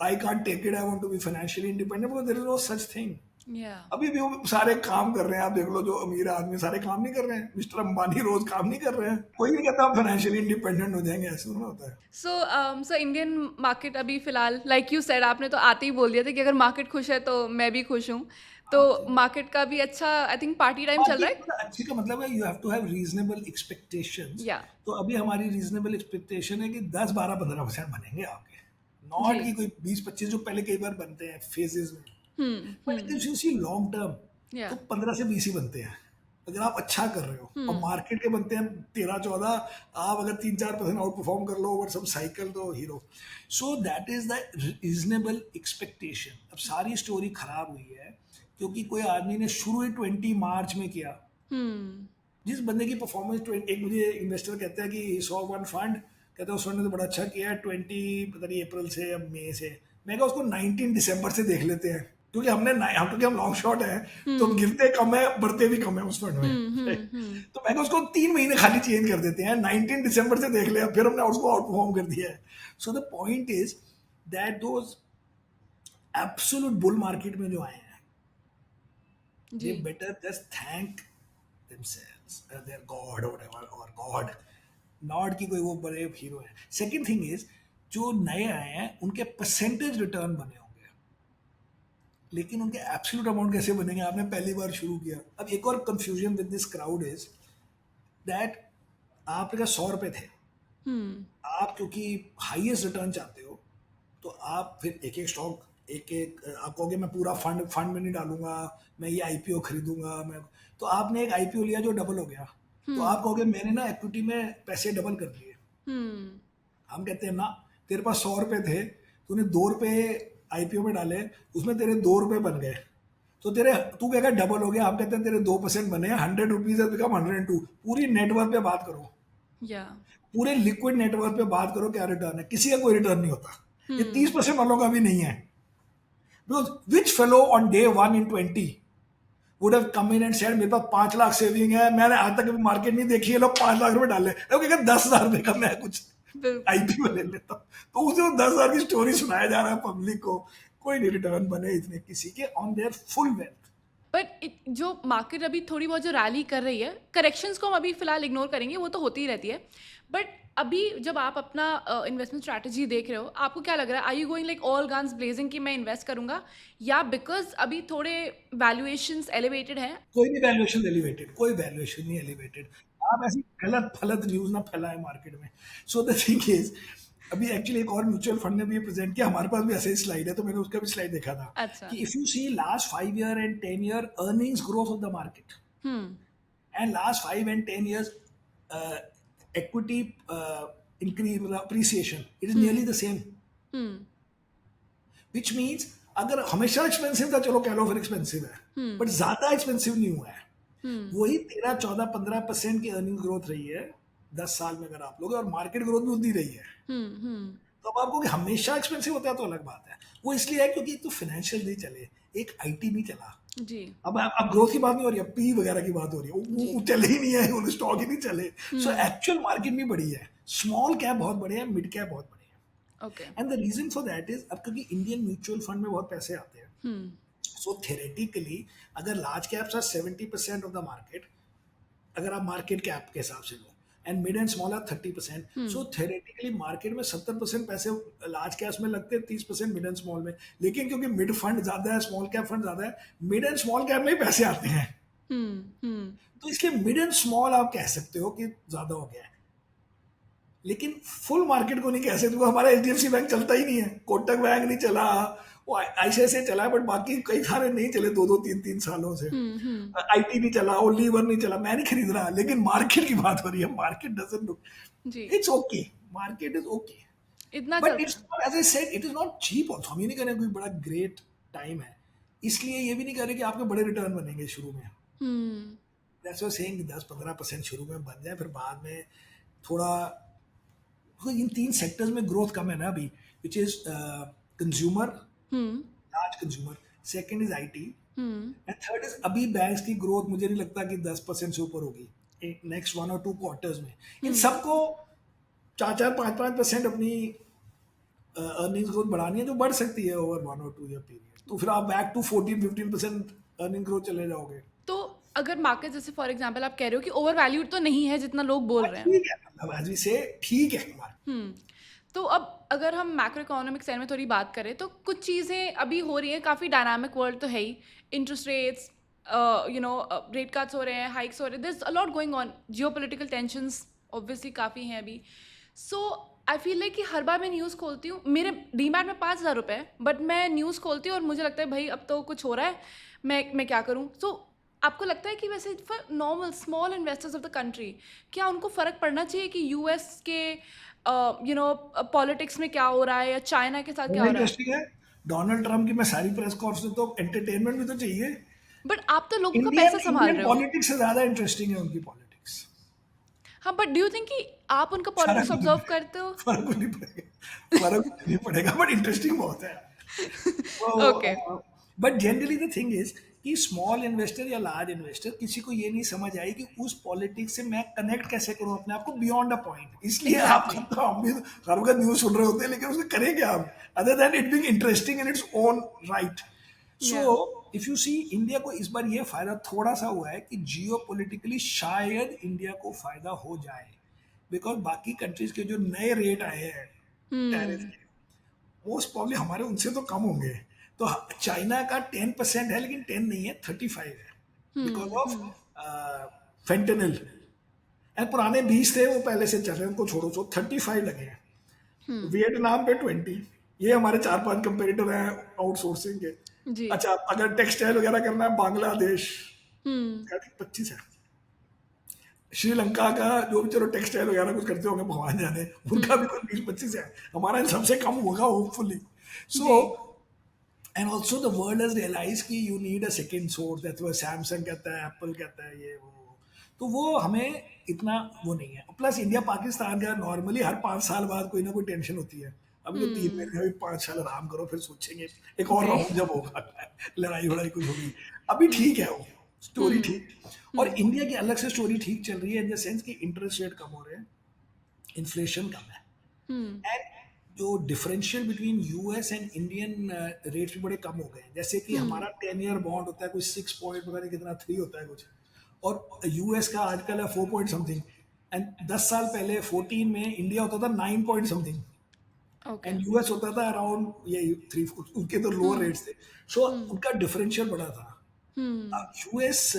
I can't take it, I want to be financially independent, because there is no such thing. या अभी भी वो सारे काम कर रहे हैं, आप देख लो जो अमीर आदमी सारे काम नहीं कर रहे हैं, मिस्टर अंबानी रोज काम नहीं कर रहे हैं, कोई नहीं कहता आप फाइनेंशियली इंडिपेंडेंट हो जाएंगे, ऐसा नहीं होता है। सो इंडियन मार्केट अभी फिलहाल लाइक यू सेड, आपने तो आते ही बोल दिया था कि अगर मार्केट खुश है तो मैं भी खुश हूँ। तो मार्केट का भी अच्छा आई थिंक पार्टी टाइम चल रहा है। अच्छी का मतलब है you have to have reasonable expectations. या तो अभी हमारी रीजनेबल एक्सपेक्टेशन है कि 10 12 15% बनेंगे आपके, जी। नॉट कि कोई 20 25 जो पहले कई बार बनते हैं फेजेस में। But if you see long term या तो 15 से 20 ही बनते हैं अगर आप अच्छा कर रहे हो, और मार्केट के बनते हैं 13 14। आप अगर 3 4% आउट परफॉर्म कर लो ओवर सब साइकिल तो hero. So that is the reasonable expectation. अब सारी स्टोरी खराब हुई है क्योंकि कोई आदमी ने शुरू ही 20 मार्च में किया। जिस बंदे की परफॉर्मेंस, एक मुझे इन्वेस्टर कहता है कि सॉ वन फंड, कहता है उस फंड ने तो बड़ा अच्छा किया है 20 पता नहीं अप्रैल से या मई से। मैं कहा उसको 19 दिसंबर से देख लेते हैं क्योंकि क्योंकि हम लॉन्ग शॉट है तो गिरते कम है बढ़ते भी कम है उस फंड में। तो मैं कहा उसको 3 महीने खाली चेंज कर देते हैं, 19 दिसंबर से देख लिया, फिर हमने उसको आउट परफॉर्म कर दिया है। सो the point is that those absolute bull market में जो आए हैं जी। they better just thank themselves, their god or whatever, or god, not कि कोई वो बड़े हीरो है। सेकंड थिंग इज जो नए आए हैं उनके परसेंटेज रिटर्न बने होंगे, लेकिन उनके एब्सोल्यूट अमाउंट कैसे बनेंगे? आपने पहली बार शुरू किया। अब एक और confusion with this crowd is that आपके पास 100 रुपए थे, आप क्योंकि हाईएस्ट रिटर्न चाहते हो तो आप फिर एक एक स्टॉक एक एक आप कहोगे मैं पूरा फंड फंड में नहीं डालूंगा, मैं ये आईपीओ खरीदूंगा, मैं तो आपने एक आईपीओ लिया जो डबल हो गया, तो आप कहोगे मैंने ना इक्विटी में पैसे डबल कर लिए। हम कहते हैं ना, तेरे पास 100 रुपए थे, तूने 2 रुपए आईपीओ में डाले, उसमें तेरे 2 रुपए बन गए, तो तेरे तू कहेगा डबल हो गया। हम कहते हैं तेरे 2% बने, 100 रुपीज बिकम 102। पूरी नेटवर्क पे बात करो, या पूरे लिक्विड नेटवर्क पे बात करो, क्या रिटर्न है? किसी का कोई रिटर्न नहीं होता, ये 30% वालों का भी नहीं है। Because which fellow on day 1 in 20 would have come in and said मेरे पास 5 लाख सेविंग है, मैंने आज तक मार्केट नहीं देखी है, लोग 5 लाख रुपए डाले, क्योंकि 10,000 रुपए का मैं कुछ बिल्कुल। आईपीओ ले लेता हूँ, तो उसे 10,000 की स्टोरी सुनाया जा रहा है पब्लिक को, कोई नहीं रिटर्न बने इतने किसी के on their full wealth. But जो मार्केट अभी थोड़ी बहुत जो रैली कर रही है, करेक्शंस को हम अभी फिलहाल इग्नोर करेंगे, वो तो होती ही रहती है। बट अभी जब आप अपना इन्वेस्टमेंट स्ट्रैटेजी देख रहे हो, आपको क्या लग रहा है? Are you going like all guns blazing कि मैं इन्वेस्ट करूंगा, या बिकॉज अभी थोड़े वैल्यूएशंस एलिवेटेड हैं? कोई नहीं वैल्यूएशन एलिवेटेड, कोई वैल्यूएशन नहीं एलिवेटेड। आप ऐसी गलत फलत न्यूज ना फैलाएं मार्केट में। सो द थिंग इज अभी एक्चुअली एक और म्यूचुअल फंड ने भी प्रेजेंट किया, हमारे पास भी ऐसे ही स्लाइड है, तो मैंने उसका भी स्लाइड देखा था अच्छा। कि if you see last 5 year and 10 year earnings growth of the market hmm and last 5 and 10 years uh, equity increase appreciation, it is nearly the same, hmm which means अगर हमेशा एक्सपेंसिव था, चलो कह लो फिर एक्सपेंसिव है, बट ज्यादा एक्सपेंसिव नहीं हुआ है। हम्म वही 13 14 15% की अर्निंग ग्रोथ रही है 10 साल में, अगर आप लोग, और मार्केट ग्रोथ भी उतनी रही है। हम्म तो अब आपको कि हमेशा एक्सपेंसिव होता है तो अलग बात है। वो इसलिए है क्योंकि एक तो फाइनेंशियल नहीं चले, एक आईटी नहीं चला। जी अब ग्रोथ की बात नहीं हो रही है, पी वगैरह की बात हो रही है, जी वो चले ही नहीं है, वो स्टॉक ही नहीं चले। सो हम्म एक्चुअल मार्केट भी बड़ी है, स्मॉल कैप बहुत बड़े हैं, मिड कैप बहुत बड़े हैं। Okay and the reason for that is, अब क्योंकि इंडियन म्यूचुअल फंड में बहुत पैसे आते हैं, हम्म सो थेरेटिकली अगर large caps are 70% of the market, अगर आप मार्केट कैप के हिसाब से लो, and mid and small are 30%, so theoretically market में 70% पैसे लार्ज कैप्स में लगते हैं, 30% मिड एंड स्मॉल में। लेकिन क्योंकि मिड फंड ज्यादा है, स्मॉल कैप फंड ज्यादा है, मिड एंड स्मॉल कैप में ही पैसे आते हैं। हम्म तो इसलिए मिड एंड स्मॉल आप कह सकते हो कि ज्यादा हो गया है, लेकिन फुल मार्केट को नहीं कह सकते, क्योंकि हमारा एचडीएफसी बैंक चलता ही नहीं है, कोटक बैंक नहीं चला, वो आईसीआईसीआई चला है, बट बाकी कई सारे नहीं चले 2 2 3 3 सालों से। आईटी नहीं चला, और लीवर नहीं चला, मैं नहीं खरीद रहा, लेकिन मार्केट की बात हो रही है, मार्केट डजंट लुक, जी it's okay, market is okay, इतना बट चलता इट्स है। Not, as I said, it is not cheap also. हम ये नहीं कह रहे कोई बड़ा ग्रेट टाइम है, इसलिए ये भी नहीं कह रहे कि आपके बड़े रिटर्न बनेंगे शुरू में। हम्म दैट्स व्हाई सेइंग 10 15% शुरू में बन जाए, फिर बाद में थोड़ा, because इन 3 सेक्टर्स में ग्रोथ कम है ना अभी, which is consumer, hmm large consumer, second is IT, hmm and third is अभी बैंक्स की ग्रोथ मुझे नहीं लगता कि 10% से ऊपर होगी नेक्स्ट 1 और 2 क्वार्टर्स में। इन सबको 4 4 5 5% अपनी अर्निंग्स ग्रोथ बढ़ानी है, जो बढ़ सकती है ओवर 1 और 2 ईयर पीरियड, तो फिर आप बैक टू 14 15% अर्निंग ग्रोथ चले जाओगे। तो अगर मार्केट जैसे फॉर एग्जांपल आप कह रहे हो कि ओवर वैल्यूड तो नहीं है जितना लोग बोल रहे हैं। ठीक है, मतलब एज वी से ठीक है। हम्म तो अब अगर हम मैक्रो इकोनॉमिक साइड में थोड़ी बात करें तो कुछ चीज़ें अभी हो रही हैं, काफ़ी डायनामिक वर्ल्ड तो है ही। इंटरेस्ट रेट्स, रेट कट्स हो रहे हैं, हाइक्स हो रहे हैं, this a lot going on, geo political tensions obviously काफ़ी हैं अभी। सो आई फील लाइक कि हर बार मैं न्यूज़ खोलती हूँ, मेरे डीमैट में 5,000 रुपये है, बट मैं न्यूज़ खोलती हूँ और मुझे लगता है भाई अब तो कुछ हो रहा है, मैं क्या करूँ। सो आपको लगता है कि वैसे for normal small investors of the country क्या उनको फ़र्क पड़ना चाहिए कि यूएस के पॉलिटिक्स में क्या हो रहा है या चाइना के साथ क्या बड़ा हो रहा है? इंटरेस्टिंग है, डोनाल्ड ट्रम्प की मैं सारी प्रेस कॉन्फ्रेंस, तो एंटरटेनमेंट भी तो चाहिए। बट आप तो लोगों का इंडियन पैसा संभाल इंडियन रहे हो। पॉलिटिक्स से ज्यादा इंटरेस्टिंग है उनकी पॉलिटिक्स। हाँ, बट डू यू थिंक कि आप उनका फर्क पॉलिटिक्स भी नहीं ऑब्जर्व पड़ेगा, करते हो? फर्क भी नहीं पड़ेगा, फर्क भी नहीं पड़ेगा, बट इंटरेस्टिंग बहुत है। ओके। तो but generally the thing is कि स्मॉल इन्वेस्टर या लार्ज इन्वेस्टर, किसी को ये नहीं समझ आई कि उस पॉलिटिक्स से मैं कनेक्ट कैसे करूं अपने आप को बियॉन्ड अ पॉइंट। इसलिए आप, एग्जैक्टली। तो हम भी हर वक्त न्यूज सुन रहे होते हैं, लेकिन उसे करें क्या हम, other than it being interesting in its own right. या so if you see, India को इस बार ये फायदा थोड़ा सा हुआ है कि जियो पोलिटिकली शायद इंडिया को फायदा हो जाए, बिकॉज बाकी कंट्रीज के जो नए रेट आए हैं टैरिफ हम्म के, मोस्ट प्रॉब्ली हमारे उनसे तो कम होंगे। तो चाइना का 10% है, लेकिन 10 नहीं है, 35 है, because hmm of fentanyl. And पुराने 20 थे, वो पहले से चल रहे हैं, उनको छोड़ो, सो 35 लगे हैं। वियतनाम पे 20, ये हमारे 4 5 कंपेटिटर हैं आउटसोर्सिंग के। जी। अच्छा, अगर टेक्सटाइल वगैरह करना है, बांग्लादेश हम्म 25 है। श्रीलंका का जो भी, चलो टेक्सटाइल वगैरह कुछ करते होंगे, भगवान जाने, उनका भी कोई 20 25 है। हमारा इन सबसे कम होगा होपफुली। सो जी। And also the world has realise कि you need a second source, that वो सैमसंग कहता है, एप्पल कहता है, ये वो, तो वो हमें इतना वो नहीं है। प्लस इंडिया पाकिस्तान का नॉर्मली हर 5 साल बाद कोई ना कोई टेंशन होती है। अभी तो 3 महीने, अभी 5 साल आराम करो, फिर सोचेंगे एक और जी। राउंड जब होगा, लड़ाई वड़ाई कुछ होगी। अभी ठीक है, वो स्टोरी ठीक। और इंडिया की अलग से स्टोरी ठीक चल रही है, इन द सेंस कि इंटरेस्ट रेट कम हो रहे हैं, इन्फ्लेशन कम है, हम्म एंड जो differential between US and Indian rates भी बड़े कम हो गए हैं। जैसे कि हमारा 10 ईयर बॉन्ड होता है कुछ 6 पॉइंट पता नहीं कितना 3 होता है कुछ, और यूएस का आजकल है 4 पॉइंट समथिंग, एंड 10 साल पहले 14 में इंडिया होता था 9 point something, okay. And US होता था अराउंड ये 3। उनके तो लोअर रेट्स थे, सो उनका डिफरेंशियल बड़ा था। हम्म यूएस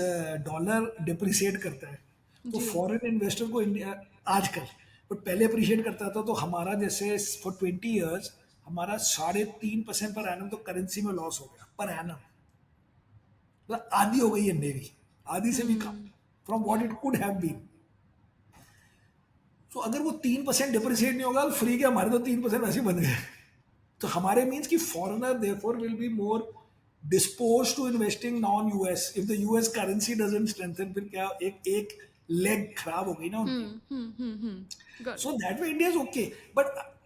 डॉलर डिप्रिसिएट करता है, तो जी। फॉरेन इन्वेस्टर को इंडिया आजकल बट पहले अप्रिशिएट करता था, तो हमारा जैसे फॉर 20 years हमारा 3.5% पर एनम तो करेंसी में लॉस हो गया पर एनम, मतलब आधी हो गई है नेवी, आधी से भी कम फ्रॉम व्हाट या इट कुड हैव बीन। तो अगर वो 3% डिप्रिशिएट नहीं होगा फ्री के, हमारे तो 3% ऐसे ही बन गए। तो हमारे मीन्स कि foreigner therefore will be more dispose to investing non US if the US currency doesn't strengthen, फिर क्या एक लेग खराब हो गई ना उनकी। Got so it. That way India is okay, but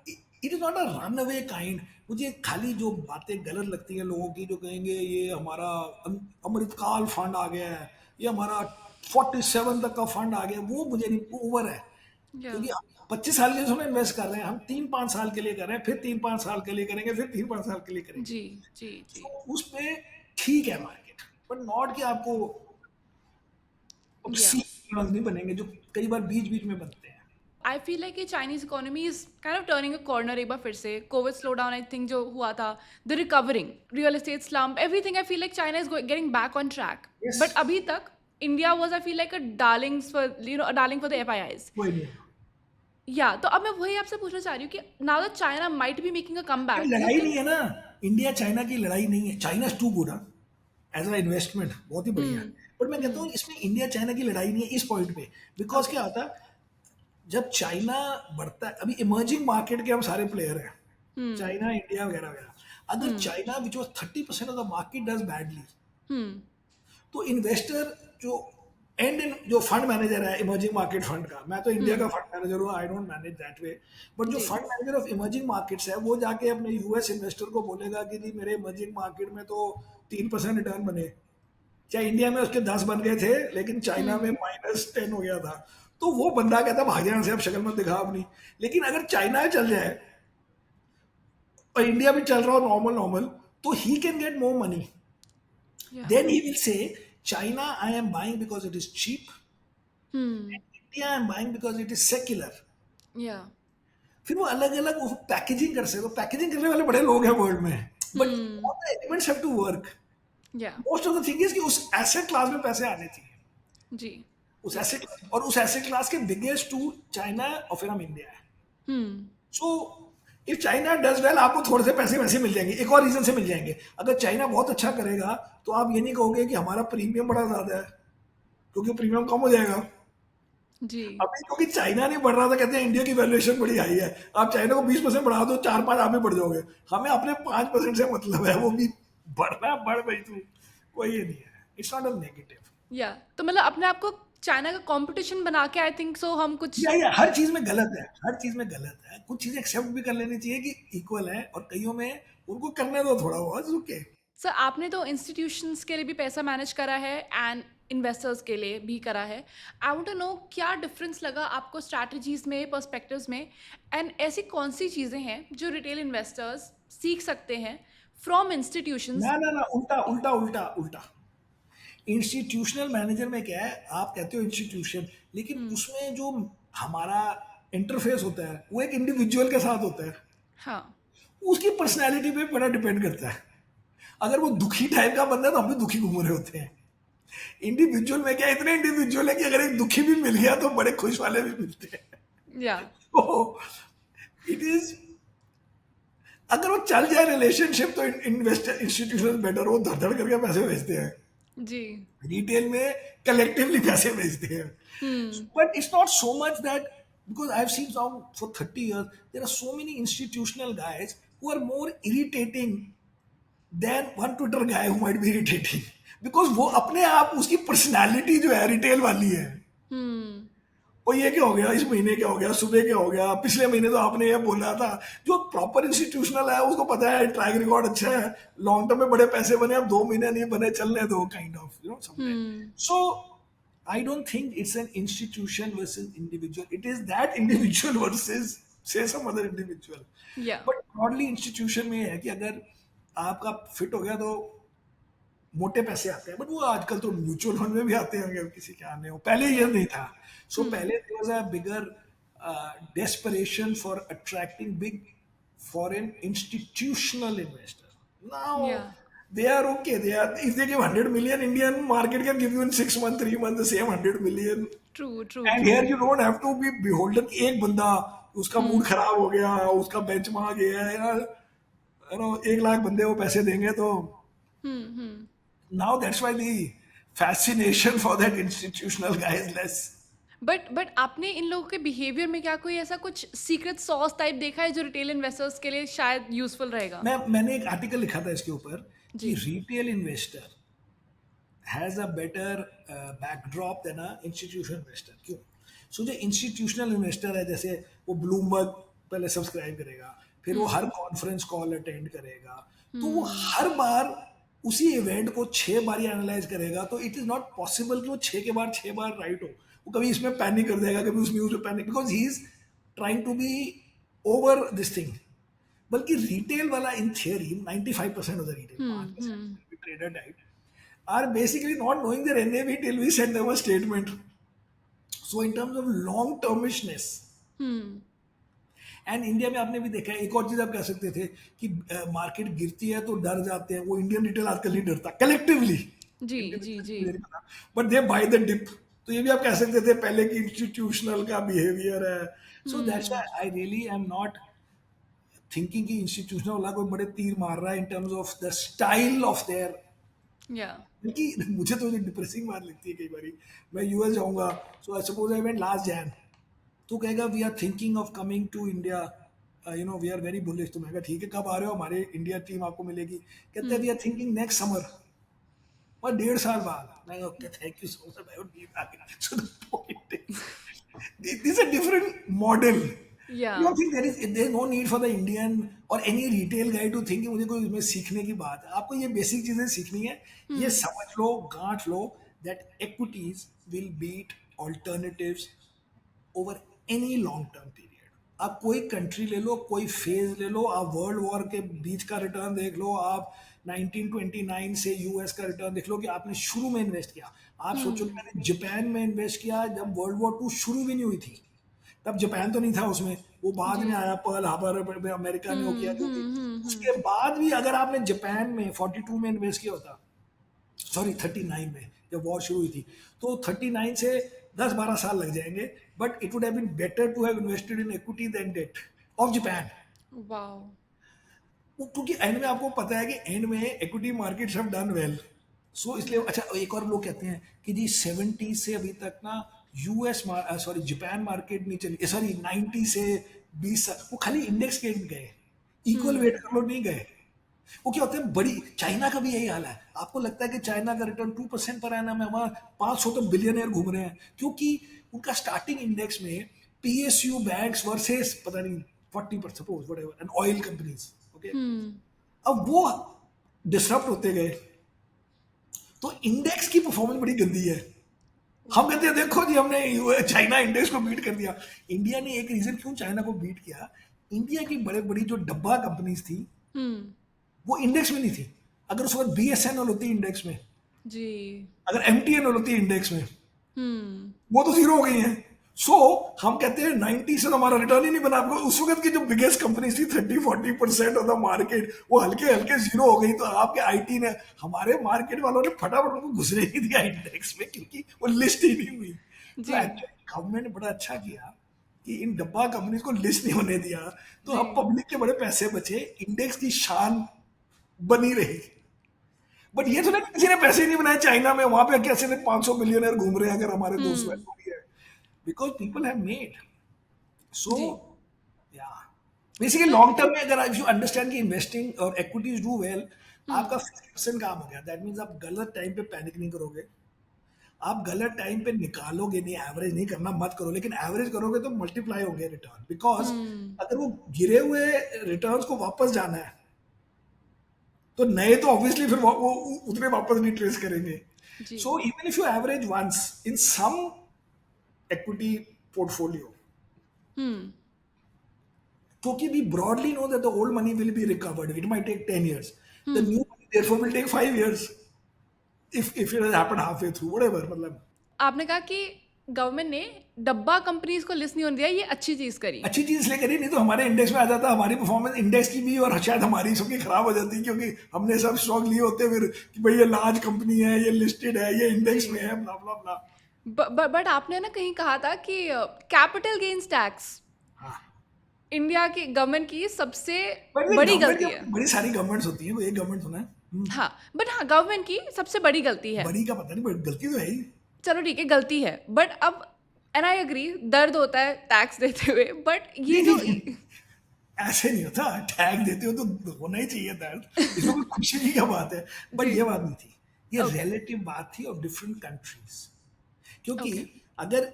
it is not a runaway kind. मुझे खाली जो बातें गलत लगती हैं लोगों की, जो कहेंगे ये हमारा अमृतकाल फंड आ गया है, ये हमारा 47 तक का फंड आ गया, वो मुझे नहीं, ओवर है। या क्योंकि 25 साल के लिए उसमें इन्वेस्ट कर रहे हैं, हम 3-5 साल के लिए कर रहे हैं, फिर 3-5 साल के लिए करेंगे, फिर 3-5 साल के लिए करेंगे। जी जी जी। तो उसमें ठीक है मार्केट, बट नॉट कि आपको या ऑब्सीडियन नहीं बनेंगे जो कई बार बीच बीच में बनते हैं। आई फील लाइक कि Chinese economy is kind of turning a corner. एक बार फिर से Covid slow down I think जो हुआ था, the recovering real estate slump everything, I feel like China is getting back on track. Yes, but अभी तक India was I feel like a darling for darling for the FIIs. कोई नहीं। या तो अब मैं वही आपसे पूछना चाह रही हूँ कि now that China might be making a ये कमबैक, डू यू लड़ाई नहीं थिंक? है ना, इंडिया चाइना की लड़ाई नहीं है, China is too good as a investment, बहुत ही बढ़िया है। हम्म बट मैं कहता हूँ हम्म इसमें इंडिया चाइना की लड़ाई नहीं है इस पॉइंट पे। Because okay. क्या होता है, जब चाइना बढ़ता है, अभी इमर्जिंग मार्केट के हम सारे प्लेयर हैं, हम्म चाइना इंडिया वगैरह वगैरह, अगर hmm China which was 30% of the market does badly, hmm तो इन्वेस्टर जो एंड इन जो फंड मैनेजर है इमर्जिंग मार्केट फंड का, मैं तो इंडिया का हम्म फंड मैनेजर हूँ, I don't manage that way, but जो जी fund manager of emerging markets है वो जाके अपने यूएस इन्वेस्टर को बोलेगा कि जी मेरे इमर्जिंग मार्केट में तो 3% रिटर्न बने, चाहे इंडिया में उसके 10 बन गए थे लेकिन चाइना में हम्म -10 हो गया था, तो वो बंदा कहता भाग जाना से अब शक्ल मत दिखा अपनी। लेकिन अगर चाइना चल जाए और इंडिया भी चल रहा हो नॉर्मल नॉर्मल, तो he can get more money, या then he will say China I am buying because it is cheap, hmm India I am buying because it is secular। या फिर वो अलग अलग पैकेजिंग कर सकते हो, पैकेजिंग करने वाले बड़े लोग हैं वर्ल्ड में, but hmm all the elements have to work. या most of the thing is कि उस एसेट क्लास में पैसे आने चाहिए, जी उस जी। एसेट, और उस एसेट क्लास के बिगेस्ट टू चाइना और फिर हम इंडिया है। Hmm so if China does well, आपको थोड़े से पैसे वैसे मिल जाएंगे, एक और रीजन से मिल जाएंगे। अगर चाइना बहुत अच्छा करेगा तो आप ये नहीं कहोगे कि हमारा प्रीमियम बड़ा ज्यादा है, क्योंकि प्रीमियम कम हो जाएगा। जी अभी क्योंकि चाइना नहीं बढ़ रहा था, कहते हैं इंडिया की वैल्यूएशन बड़ी हाई है, आप चाइना को 20% बढ़ा दो, 4-5 आप भी बढ़ जाओगे, हमें अपने 5% से मतलब है, वो भी बढ़ना बढ़ गई तू, कोई ये नहीं है, इट्स नॉट अ नेगेटिव। या तो मतलब अपने आप को चाइना का कंपटीशन बना के आई थिंक सो हम कुछ। या हर चीज में गलत है, हर चीज में गलत है, कुछ चीजें एक्सेप्ट भी कर लेनी चाहिए कि इक्वल है, और कईयों में उनको करने दो थोड़ा बहुत, रुके। सर आपने तो इंस्टीट्यूशंस के लिए भी पैसा मैनेज करा है एंड इन्वेस्टर्स के लिए भी करा है। आई वांट टू नो क्या डिफरेंस लगा आपको स्ट्रैटेजीज में, पर्सपेक्टिव्स में, एंड ऐसी कौन सी चीज़ें हैं जो रिटेल इन्वेस्टर्स सीख सकते हैं फ्रॉम इंस्टीट्यूशंस? ना ना ना, उल्टा उल्टा उल्टा उल्टा। इंस्टीट्यूशनल मैनेजर में क्या है, आप कहते हो इंस्टीट्यूशन, लेकिन हम्म उसमें जो हमारा इंटरफेस होता है वो एक इंडिविजुअल के साथ होता है, हाँ उसकी पर्सनैलिटी पे बड़ा डिपेंड करता है। अगर वो दुखी टाइप का बंदा है तो हम भी दुखी घूम रहे होते हैं। इंडिविजुअल में क्या, इतने इंडिविजुअल है कि अगर एक दुखी भी मिल गया तो बड़े खुश वाले भी मिलते हैं। या तो इट इज, अगर वो चल जाए रिलेशनशिप तो इन्वेस्टर इंस्टीट्यूशन बेटर, वो धड़ धड़ करके पैसे भेजते हैं, जी रिटेल में कलेक्टिवली पैसे भेजते हैं। हम्म But it's not so much that, because I've seen some for 30 years, there are so many institutional guys who are more irritating than one Twitter guy who might be irritating. Because वो अपने आप उसकी पर्सनालिटी जो है रिटेल वाली है, हम्म और ये क्या हो गया, इस महीने क्या हो गया, सुबह क्या हो गया, पिछले महीने तो आपने ये बोला था। जो प्रॉपर इंस्टीट्यूशनल है उसको पता है ट्रैक रिकॉर्ड अच्छा है, लॉन्ग टर्म में बड़े पैसे बने, अब 2 महीने नहीं बने, चलने दो, kind of something. Hmm so I don't think it's an institution versus individual. It is that individual versus say some other individual. या But broadly institution में है कि अगर आपका फिट हो गया तो मोटे पैसे आते हैं, बट वो आजकल तो म्यूचुअल फंड में भी आते हैं अगर किसी के आने हो, पहले ये नहीं था। सो हम्म पहले there was a bigger desperation for attracting big foreign institutional investor. Now या they are okay. They are, if they give 100 million, Indian market can give you in 6 months, 3 months the same 100 million. True, true, And true. here you don't have to be beholden कि एक बंदा उसका मूड हुँ, खराब हो गया, उसका बेंचमार्क ये है यार, 1 लाख बंदे वो पैसे देंगे तो हुँ, हुँ। now that's why the fascination for that institutional guy is less. But आपने इन लोगों के बिहेवियर में क्या कोई ऐसा कुछ सीक्रेट सॉस टाइप देखा है जो रिटेल इन्वेस्टर्स के लिए शायद यूज़फुल रहेगा? मैंने एक आर्टिकल लिखा था इसके ऊपर कि जी। Retail investor has a better backdrop than an institutional investor. क्यों? सो जो इंस्टीट्यूशनल इन्वेस्टर है, जैसे वो ब्लूमबर्ग पहले सब्सक्राइब करेगा, फिर वो हुँ, हर कॉन्फ्रेंस कॉल अटेंड करेगा, तो वो हुँ, हर बार उसी इवेंट को 6 बार एनालाइज करेगा, तो इट इज नॉट पॉसिबल कि वो 6 के बाद 6 बार राइट हो। वो कभी इसमें पैनिक कर देगा, कभी उस न्यूज में panic, because he is trying to be over this thing. बल्कि रिटेल वाला in theory 95% of the retail, hmm, 5% hmm, trader type are basically not knowing their NAV till we send them a statement. So in terms of long termishness, hmm. And India में आपने भी देखा है, एक और चीज आप कह सकते थे कि मार्केट गिरती है तो डर जाते हैं, वो इंडियन रिटेल आजकल नहीं डरता कलेक्टिवली, जी, इंडियन जी, जी। Retail but they buy the dip. तो ये भी आप कह सकते थे पहले की इंस्टीट्यूशनल का बिहेवियर है। So that's hmm, why I really am not thinking कि इंस्टीट्यूशनल वाला कोई बड़े तीर मार रहा है in terms of the style of their. या बल्कि मुझे तो डिप्रेसिंग बात लगती है कई बारी। मैं यूएस जाऊंगा, so I suppose I went last Jan, तो कहेगा we are thinking of coming to India, we are very bullish. तो मैं कहा ठीक है, कब आ रहे हो, हमारे इंडिया टीम आपको मिलेगी। कहते हैं we hmm, are thinking next summer, और 1.5 साल बाद। मैं okay thank you so much, I would need that. So the point is this a different model. Yeah You don't think there is no need for the Indian or any retail guy to think कि मुझे कोई इसमें सीखने की बात है। आपको ये बेसिक चीजें सीखनी है, ये हुँ, समझ लो, गांठ लो, that equities will beat alternatives over any long term period। आप कोई कंट्री ले लो, कोई फेज ले लो, आप वर्ल्ड वॉर के बीच का रिटर्न देख लो, आप 1929 से यूएस का रिटर्न देख लो कि आपने शुरू में इन्वेस्ट किया। आप सोचो कि हुँ, मैंने जापान में इन्वेस्ट किया जब वर्ल्ड वॉर टू शुरू भी नहीं हुई थी, तब जापान तो नहीं था उसमें, वो बाद जी। में आया, पर्ल हार्बर में अमेरिका ने वो किया हुँ, जो भी। हुँ, हुँ, उसके हुँ। बाद भी अगर आपने जापान में 42 में इन्वेस्ट किया होता, सॉरी 39 में जब वॉर शुरू हुई थी, तो 39 से 10-12 साल लग जाएंगे, but it would have been better to have invested in equity than debt of Japan. Wow! क्योंकि एंड में आपको पता है कि एंड में equity markets have done well. So इसलिए अच्छा, एक और लोग कहते हैं कि जी 70 से अभी तक ना यूएस सॉरी जापान मार्केट नहीं चली, सॉरी 90 से 20 साल वो खाली इंडेक्स के गए, इक्वल वेट हुँ, कर लो नहीं गए। वो क्या होता है, बड़ी चाइना का भी यही हाल है। आपको लगता है कि चाइना का रिटर्न 2% पर आना में, वहां 500 तो बिलियनर घूम रहे हैं, क्योंकि उनका स्टार्टिंग इंडेक्स में पीएसयू बैंक्स वर्सेस पता नहीं 40% suppose whatever and oil companies, okay. हुँ, अब वो डिसरप्ट होते गए, तो इंडेक्स की परफॉर्मेंस बड़ी गंदी है। हम कहते हैं देखो जी हमने चाइना इंडेक्स को बीट कर दिया। इंडिया ने एक रीजन क्यों चाइना को बीट किया, इंडिया की बड़े बड़ी जो डब्बा कंपनीज थी हुँ, वो इंडेक्स में नहीं थी। अगर उस वक्त बीएसएनएल होती इंडेक्स में, जी। अगर एमटीएनएल होती इंडेक्स में, हुँ, वो तो जीरो हो गई हैं। सो हम कहते हैं 90 से तो हमारा रिटर्न ही नहीं बना। आपको उस वक्त की जो बिगेस्ट कंपनी थी 30-40% ऑफ द मार्केट, वो हल्के हल्के जीरो हो गई, तो आपके आईटी ने, हमारे मार्केट वालों ने फटाफट उनको घुसने ही दिया इंडेक्स में, क्योंकि वो लिस्ट ही नहीं हुई। तो जी, एक्चुअली गवर्नमेंट ने बड़ा अच्छा किया कि इन डब्बा कंपनीज को लिस्ट नहीं होने दिया, तो जी। अब पब्लिक के बड़े पैसे बचे, इंडेक्स की शान बनी रही। बट ये तो नहीं कि किसी ने पैसे ही नहीं बनाए चाइना में, वहां पे कैसे 500 मिलियनर घूम रहे हैं अगर हमारे दोस्त हुँ, वैसे है, बिकॉज पीपल हैव मेड। सो जी। या बेसिकली तो लॉन्ग टर्म में अगर इफ यू अंडरस्टैंड कि इन्वेस्टिंग और इक्विटीज डू वेल, आपका हुँ, 50% काम हो गया। दैट मीन्स आप गलत टाइम पे पैनिक नहीं करोगे, आप गलत टाइम पे निकालोगे नहीं, एवरेज नहीं करना मत करो, लेकिन एवरेज करोगे तो मल्टीप्लाई होंगे रिटर्न, बिकॉज हुँ, अगर वो गिरे हुए रिटर्न्स को वापस जाना है, तो नए तो ऑब्वियसली फिर वो उतने वापस नहीं ट्रेस करेंगे। जी। So even if you average once in some equity portfolio, हुँ, क्योंकि we broadly know that the old money will be recovered, it might take 10 years, the hmm. new money therefore will take 5 years, if it has happened halfway through, whatever, मतलब। आपने कहा कि गवर्नमेंट ने डब्बा कंपनीज को लिस्ट नहीं होने दिया, ये अच्छी चीज करी। अच्छी चीज इसलिए करी, नहीं तो हमारे इंडेक्स में आ जाता, हमारी परफॉर्मेंस इंडेक्स की भी और शायद हमारी सबकी खराब हो जाती, क्योंकि हमने सब स्टॉक लिए होते फिर कि भाई ये लार्ज कंपनी है, ये लिस्टेड है, ये जी। इंडेक्स में है, ब्ला ब्ला ब्ला। बट आपने ना कहीं कहा था कि कैपिटल गेन्स टैक्स हाँ, इंडिया की गवर्नमेंट की सबसे बट बड़ी गवर्नमेंट गलती है। बड़ी सारी गवर्नमेंट्स होती है, कोई एक गवर्नमेंट होना है। हाँ, बट हाँ, गवर्नमेंट की सबसे बड़ी गलती है। बड़ी का पता नहीं, बट गलती तो है ही। चलो ठीक है, गलती है, बट अब एंड आई एग्री, दर्द होता है टैक्स देते हुए, बट ये नहीं जो नहीं नहीं, ऐसे नहीं होता, टैग देते हो तो होना ही चाहिए दर्द, इसमें कोई खुशी की क्या बात है। बट जी। ये बात नहीं थी, ये ओके। रिलेटिव बात थी ऑफ डिफरेंट कंट्रीज। क्योंकि ओके। अगर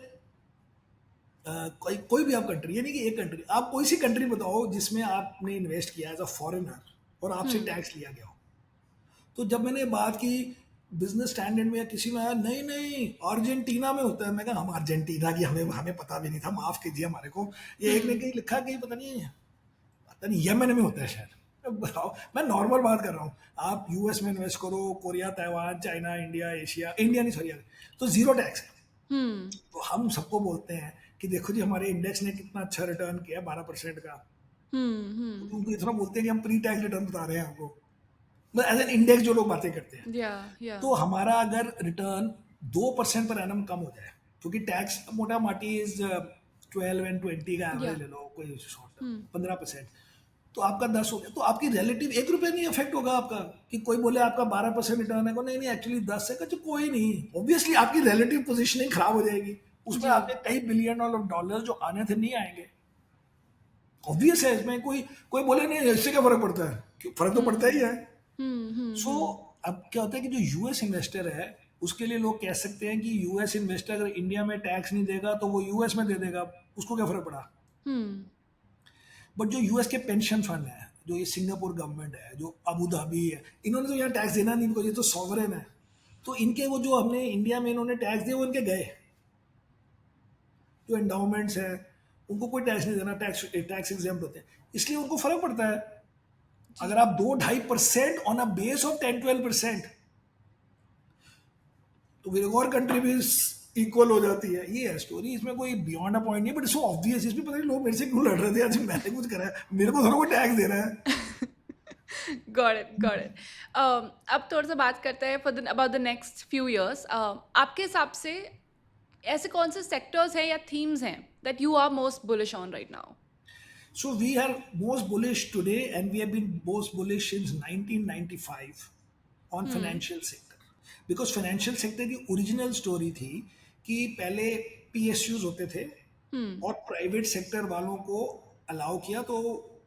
कोई कोई भी आप कंट्री, यानी कि एक कंट्री, आप कोई सी कंट्री बताओ जिसमें आपने इन्वेस्ट किया एज अ फॉरेनर और आपसे हम्म। टैक्स लिया गया हो। तो जब मैंने बात की बिजनेस स्टैंडर्ड में, या किसी में आया नहीं नहीं अर्जेंटीना में होता है, मैं कहा हम अर्जेंटीना की, हमें हमें पता भी नहीं था, माफ कीजिए हमारे को। ये एक ने हम्म। कहीं लिखा, कहीं पता नहीं यमन में होता है शायद। अब बताओ, मैं नॉर्मल बात कर रहा हूँ, आप यूएस में इन्वेस्ट करो, Korea, Taiwan, China, India, Asia, India नहीं सॉरी, तो जीरो टैक्स है। हम्म। तो हम सबको बोलते हैं कि देखो जी हमारे इंडेक्स ने कितना अच्छा रिटर्न किया, 12% का। तो हम्म। उनको इतना बोलते हैं कि हम प्री टैक्स रिटर्न बता रहे हैं आपको, मतलब एज एन इंडेक्स जो लोग बातें करते हैं। या। तो हमारा अगर रिटर्न 2% पर एनम कम हो जाए, क्योंकि टैक्स मोटा माटी इज 12 and 20 का या। एवरेज ले लो, कोई शॉर्ट टर्म 15%, तो आपका 10 हो गया, तो आपकी रिलेटिव 1 रुपये नहीं इफेक्ट होगा आपका। कि कोई बोले आपका 12% रिटर्न है, को नहीं नहीं एक्चुअली 10 है, तो कोई नहीं, ऑब्वियसली आपकी रिलेटिव पोजीशनिंग खराब हो जाएगी, उसमें जी। आपके कई बिलियन डॉलर जो आने थे नहीं आएंगे। ऑब्वियस है, इसमें कोई कोई बोले नहीं इससे क्या फर्क पड़ता है, फर्क तो पड़ता ही है। सो अब क्या होता है कि जो यूएस इन्वेस्टर है, उसके लिए लोग कह सकते हैं कि यूएस इन्वेस्टर अगर इंडिया में टैक्स नहीं देगा तो वो यूएस में दे देगा, उसको क्या फर्क पड़ा। हम्म। बट जो यूएस के पेंशन फंड है, जो ये सिंगापुर गवर्नमेंट है, जो अबू धाबी है, इन्होंने तो यहाँ टैक्स देना नहीं, इनको, ये तो सॉवरेन है। तो इनके वो जो हमने इंडिया में इन्होंने टैक्स दिए वो इनके गए, जो एंडाउमेंट्स हैं उनको कोई टैक्स नहीं देना, टैक्स एग्जेम्प्ट होते हैं, इसलिए उनको फर्क पड़ता है। जी। अगर आप 2-2.5% ऑन अ बेस ऑफ 10-12%, तो फिर एक और कंट्री भी इक्वल हो जाती है। ये है स्टोरी, इसमें कोई बियॉन्ड अ पॉइंट नहीं, बट सो ऑब्वियस, इसमें पता नहीं लोग मेरे से क्यों लड़ रहे थे, आज मैंने कुछ करा है, मेरे को थोड़ा कोई टैक्स दे रहा है। Got it, got it. अब थोड़ा सा बात करते हैं for the about the next few years. आपके हिसाब से ऐसे कौन से सेक्टर्स हैं या थीम्स हैं that you are most bullish on right now? So we are most bullish today, and we have been most bullish since 1995 on financial sector, because financial sector की ओरिजिनल स्टोरी थी कि पहले पीएसयूज होते थे और प्राइवेट सेक्टर वालों को अलाउ किया, तो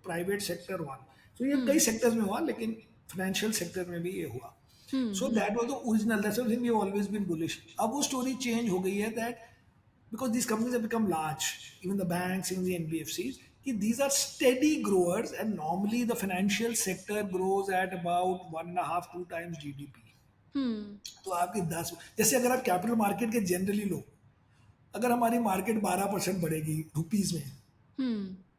प्राइवेट सेक्टर वन, तो ये कई सेक्टर्स में हुआ, लेकिन फाइनेंशियल सेक्टर में भी ये हुआ। So that was the original, that's why we always been bullish. अब वो स्टोरी चेंज हो गई है that because these companies have become large, even the banks, even the NBFCs, these are steady growers, and normally the financial sector grows at about 1.5-2 times GDP. तो आपकी 10, जैसे अगर आप कैपिटल मार्केट के जनरली लो, अगर हमारी मार्केट 12% बढ़ेगी रुपीज में,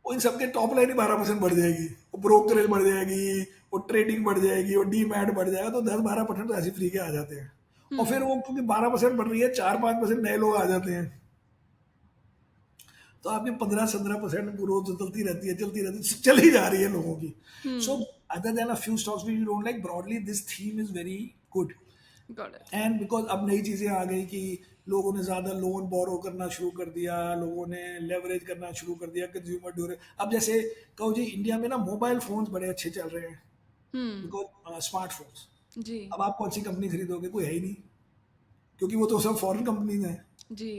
वो इन सबके टॉप लाइन ही 12% बढ़ जाएगी, वो ब्रोकरेज बढ़ जाएगी, वो ट्रेडिंग बढ़ जाएगी, वो डीमैट बढ़ जाएगा, तो 10-12% तो ऐसे फ्री के आ जाते हैं। और फिर वो क्योंकि 12% बढ़ रही है, 4-5% नए लोग आ जाते हैं, तो आपकी 15-17% ग्रोथ चलती रहती है, चल ही जा रही है लोगों की। So other than a few stocks we don't like, broadly this theme is very good. Got it. And because अब नई चीजें आ गई कि लोगों ने ज्यादा लोन बोरो करना शुरू कर दिया, लोगों ने लेवरेज करना शुरू कर दिया, कंज्यूमर ड्यूरेबल। अब जैसे कहो जी इंडिया में ना मोबाइल फोन्स बड़े अच्छे चल रहे हैं, बिकॉज स्मार्टफोन्स। जी। अब आप कौन सी कंपनी खरीदोगे, कोई है ही नहीं, क्योंकि वो तो सब फॉरेन कंपनीज हैं। जी।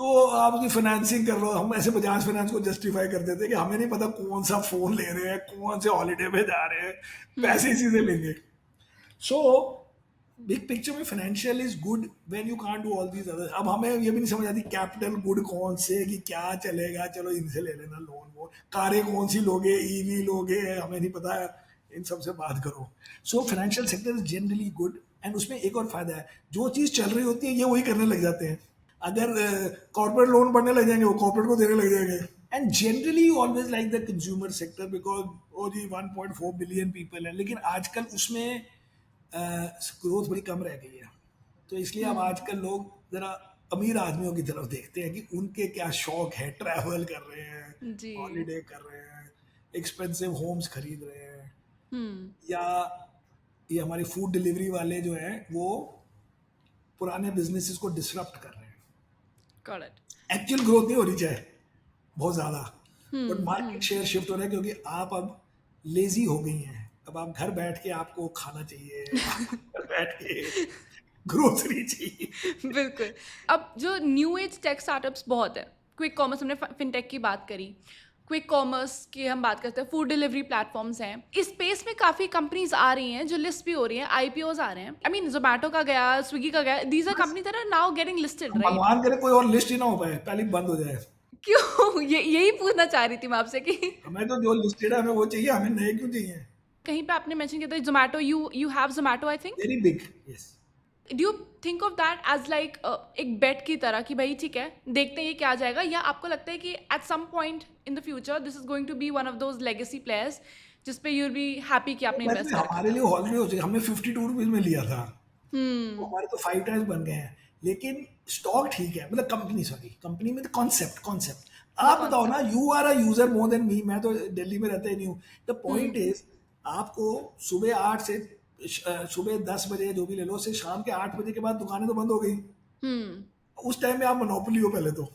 तो आप उसकी फाइनेंसिंग कर लो, हम ऐसे बजाज फाइनेंस को जस्टिफाई कर देते हैं कि हमें नहीं पता कौन सा फोन ले रहे हैं, कौन से हॉलीडे पे जा रहे हैं, पैसे इसी से लेंगे। सो बिग पिक्चर में financial is good when you can't do all these other. अब हमें ये भी नहीं समझ आती कैपिटल गुड कौन से, कि क्या चलेगा, चलो इनसे ले लेना लोन वोन, कारें कौन सी लोगे, ईवी लोगे, हमें नहीं पता है, इन सब से बात करो। So financial sector is generally good, and उसमें एक और फायदा है, जो चीज़ चल रही होती है ये वही करने लग जाते हैं। अगर कॉर्पोरेट लोन बढ़ने लग जाएंगे, वो कॉर्पोरेट को देने लग जाएंगे। And generally you always like the consumer sector, because oh जी 1.4 बिलियन पीपल है, लेकिन आजकल उसमें ग्रोथ बड़ी कम रह गई है, तो इसलिए अब आजकल लोग ज़रा अमीर आदमियों की तरफ देखते हैं कि उनके क्या शौक है, ट्रैवल कर रहे हैं, जी। हॉलीडे कर रहे हैं, एक्सपेंसिव होम्स खरीद रहे हैं, हम्म। या ये हमारी फूड डिलीवरी वाले जो हैं वो पुराने बिजनेसेस को डिसरप्ट कर रहे हैं। Got it. एक्चुअल ग्रोथ नहीं हो रही चाहे बहुत ज़्यादा, but market hmm. Share shift हो रहा है क्योंकि आप अब लेजी हो गई हैं। अब आप घर बैठ के आपको खाना चाहिए, आप घर बैठ के ग्रोसरी चाहिए। बिल्कुल। अब जो न्यू एज टेक स्टार्टअप्स बहुत है, क्विक कॉमर्स, हमने फिनटेक की बात करी, क्विक कॉमर्स की हम बात करते हैं, फूड डिलीवरी प्लेटफॉर्म्स हैं, इस स्पेस में काफ़ी कंपनीज आ रही हैं जो लिस्ट भी हो रही हैं, आईपीओज आ रहे हैं। आई मीन जोमेटो का गया, स्विगी का गया, दीज आर बस companies that are now getting listed, right? भगवान करे कोई और लिस्ट ही ना हो पाए, पहले ही बंद हो जाए। क्यों? यही पूछना चाह रही थी मैं आपसे कि हमें तो जो लिस्टेड है हमें वो चाहिए, हमें नए क्यों चाहिए? कहीं पे आपने मेंशन किया था Zomato, you have Zomato I think. Very big, yes. Do you think of that as like एक बेट की तरह कि भाई ठीक है, देखते हैं ये क्या आ जाएगा, या आपको लगता है कि at some point in the future this is going to be one of those legacy players जिस पे यू विल बी हैप्पी कि आपने इन्वेस्ट वैसे कर रखा हमारे था? लिए ऑलरेडी हो चुका, हमने 52 रुपीज में लिया था, तो हम्म। हमारे तो 5 टाइम्स बन गए हैं। लेकिन स्टॉक ठीक है, मतलब कंपनी, सॉरी कंपनी में, कॉन्सेप्ट कॉन्सेप्ट द आप बताओ ना, concept. You are a user more than me, मैं तो दिल्ली में रहता ही नहीं हूँ। The point hmm. इज, आपको सुबह 8 से सुबह 10 बजे जो भी ले लो, से शाम के 8 बजे के बाद दुकानें तो बंद हो गई। हम्म। उस टाइम में आप मोनोपोली हो पहले तो।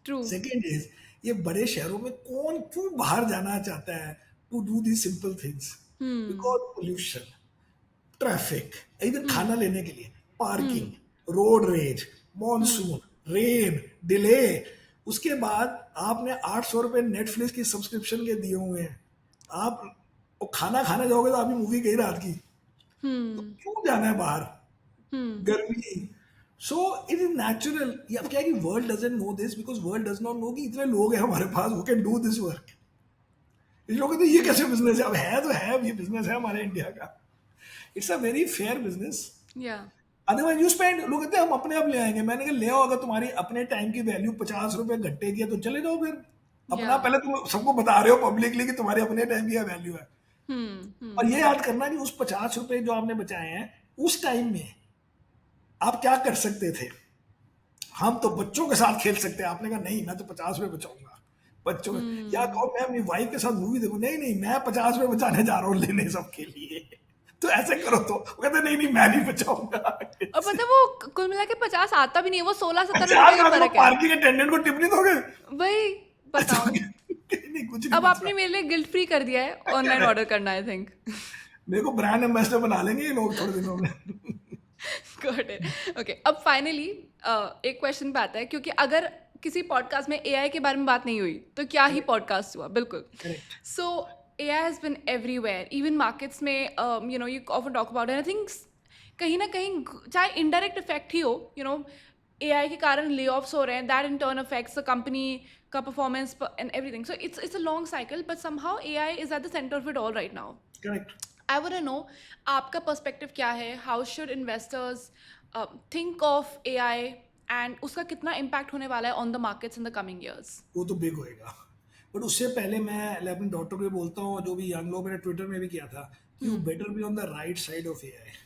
ट्रू। सेकेंड इज, ये बड़े शहरों में कौन क्यों बाहर जाना चाहता है to do the simple things? Hmm. Because pollution, traffic, even खाना हम्म। लेने के लिए, parking, hmm. Road rage, hmm. Monsoon, rain, delay. उसके बाद आपने 800 रुपये नेटफ्लिक्स की सब्सक्रिप्शन के दिए हुए हैं, आप वो खाना खाने जाओगे तो आपकी मूवी गई रात की, तो हम्म। क्यों जाना है बाहर? हम्म। गर्मी। So it is natural. ये अब क्या है कि world doesn't know this, because world does not know कि इतने लोग हैं हमारे पास who can do this work. इन लोगों कहते हैं ये कैसे बिजनेस है? अब है तो है, अब ये बिजनेस है हमारे इंडिया का। It's a very fair business. या। अदरवाइज यू स्पेंड, लोग कहते हैं हम अपने आप ले आएंगे। मैंने कहा ले आओ, अगर तुम्हारी अपने टाइम की वैल्यू 50 रुपए घंटे की है तो चले जाओ फिर। या। अपना पहले तुम सबको बता रहे हो पब्लिकली कि तुम्हारे अपने टाइम की वैल्यू है। हम्म। और ये हम्म। याद करना कि उस 50 रुपए जो आपने बचाए हैं, उस टाइम में आप क्या कर सकते थे? हम तो बच्चों के साथ खेल सकते हैं, आपने कहा नहीं मैं तो 50 रुपए बचाऊंगा बच्चों में। या हम्म। कहो मैं अपनी वाइफ के साथ मूवी देखूं, नहीं नहीं मैं 50 रुपए बचाने जा रहा हूँ लेने सबके लिए। तो ऐसे करो, तो वो कहते नहीं नहीं मैं नहीं बचाऊंगा। और पता है वो कुल मिला के 50 आता भी नहीं है, वो 16-17 रुपए 50 का का तो फर्क है। पार्किंग अटेंडेंट को टिप नहीं दोगे? वही तो बताओ। नहीं, कुछ नहीं अब बचा। आपने मेरे लिए गिल्ट फ्री कर दिया है क्या ऑनलाइन है? ऑर्डर करना, आई थिंक। मेरे को ब्रांड एम्बेसडर बना लेंगे ये लोग थोड़े दिनों में। Got it. ओके, अब फाइनली एक क्वेश्चन पे आता है, क्योंकि अगर किसी पॉडकास्ट में एआई के बारे में बात नहीं हुई तो क्या ही पॉडकास्ट हुआ? बिल्कुल। Correct. So AI has been everywhere, even markets में, you know, you often talk about it. I think कहीं ना कहीं, चाहे इनडायरेक्ट इफेक्ट ही हो, यू नो, एआई के कारण ले ऑफ्स हो रहे हैं, that in turn affects the company का performance and everything. So it's a long cycle, but somehow AI is at the center of it all right now. Correct. I want to know आपका पर्सपेक्टिव क्या है, how should investors think of AI, and उसका कितना इम्पैक्ट होने वाला है on the markets in the coming years? वो तो बिग होएगा, बट उससे पहले मैं अपने डॉक्टर को बोलता हूँ, जो भी यंग लोग, मैंने ट्विटर में भी किया था, कि you better be on the right side of AI.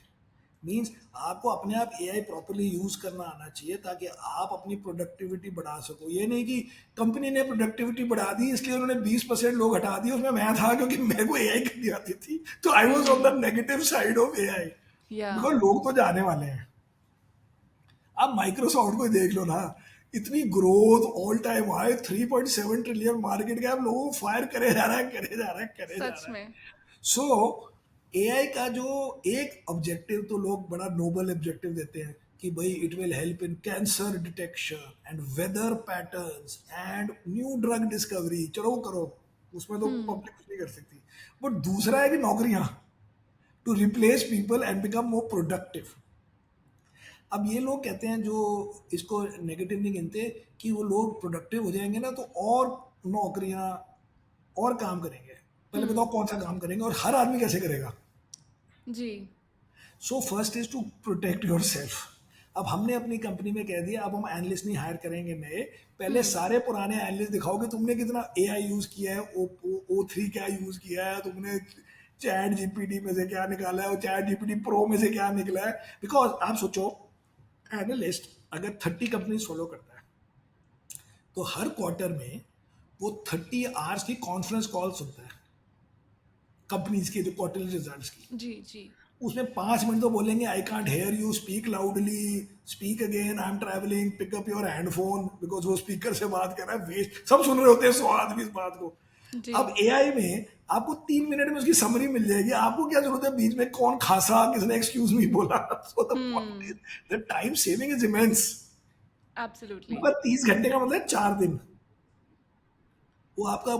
Means आपको अपने आप एआई प्रॉपरली यूज करना आना चाहिए, ताकि आप अपनी प्रोडक्टिविटी बढ़ा सको। ये नहीं कि कंपनी ने प्रोडक्टिविटी बढ़ा दी इसलिए उन्होंने 20% लोग हटा दिए, उसमें मैं था क्योंकि मेरे को एआई करनी आती थी, तो I was on the negative side of AI. या। बिकॉज लोग तो जाने वाले हैं। आप माइक्रोसॉफ्ट को ही देख लो ना, इतनी growth, all time high, 3.7 trillion market cap, लोगों को फायर करे जा रहा है, करे जा रहा है, करे जा सच रहा है। में। सो एआई का जो एक ऑब्जेक्टिव, तो लोग बड़ा नोबल ऑब्जेक्टिव देते हैं कि भाई it will help in cancer detection and weather patterns and new drug discovery. चलो वो करो, उसमें तो हम्म। पब्लिक कुछ नहीं कर सकती। बट दूसरा है कि नौकरियां, to replace people and become more productive. अब ये लोग कहते हैं, जो इसको नेगेटिव नहीं गिनते, कि वो लोग प्रोडक्टिव हो जाएंगे ना तो और नौकरियां और काम करेंगे। पहले बताओ हम्म। कौन सा काम करेंगे और हर आदमी कैसे करेगा? जी। So first is to protect yourself. अब हमने अपनी कंपनी में कह दिया अब हम एनालिस्ट नहीं हायर करेंगे नए, पहले हम्म। सारे पुराने एनालिस्ट दिखाओ कि तुमने कितना एआई यूज किया है, O3 क्या यूज किया है तुमने, चैट जीपीटी में से क्या निकाला है और चैट जीपीटी प्रो में से क्या निकला है। बिकॉज आप सोचो, एनालिस्ट अगर 30 कंपनीज फॉलो करता है तो हर क्वार्टर में वो 30 आवर्स की कॉन्फ्रेंस कॉल सुनता है कंपनीज के जो क्वार्टरली रिजल्ट्स की। जी, जी। उसमें 5 मिनट तो बोलेंगे I can't hear you, speak loudly, speak again, I am travelling, pick up your handphone, because वो स्पीकर से बात कर रहा है, वेस्ट, सब सुन रहे होते हैं 100 आदमी इस बात को। जी। अब एआई में आपको 3 मिनट में उसकी समरी मिल जाएगी, आपको क्या जरूरत है बीच में कौन खासा किसने एक्सक्यूज मी बोला। सो the point is the time saving is immense. Absolutely. आपका 30 घंटे का मतलब 4 दिन, वो आपका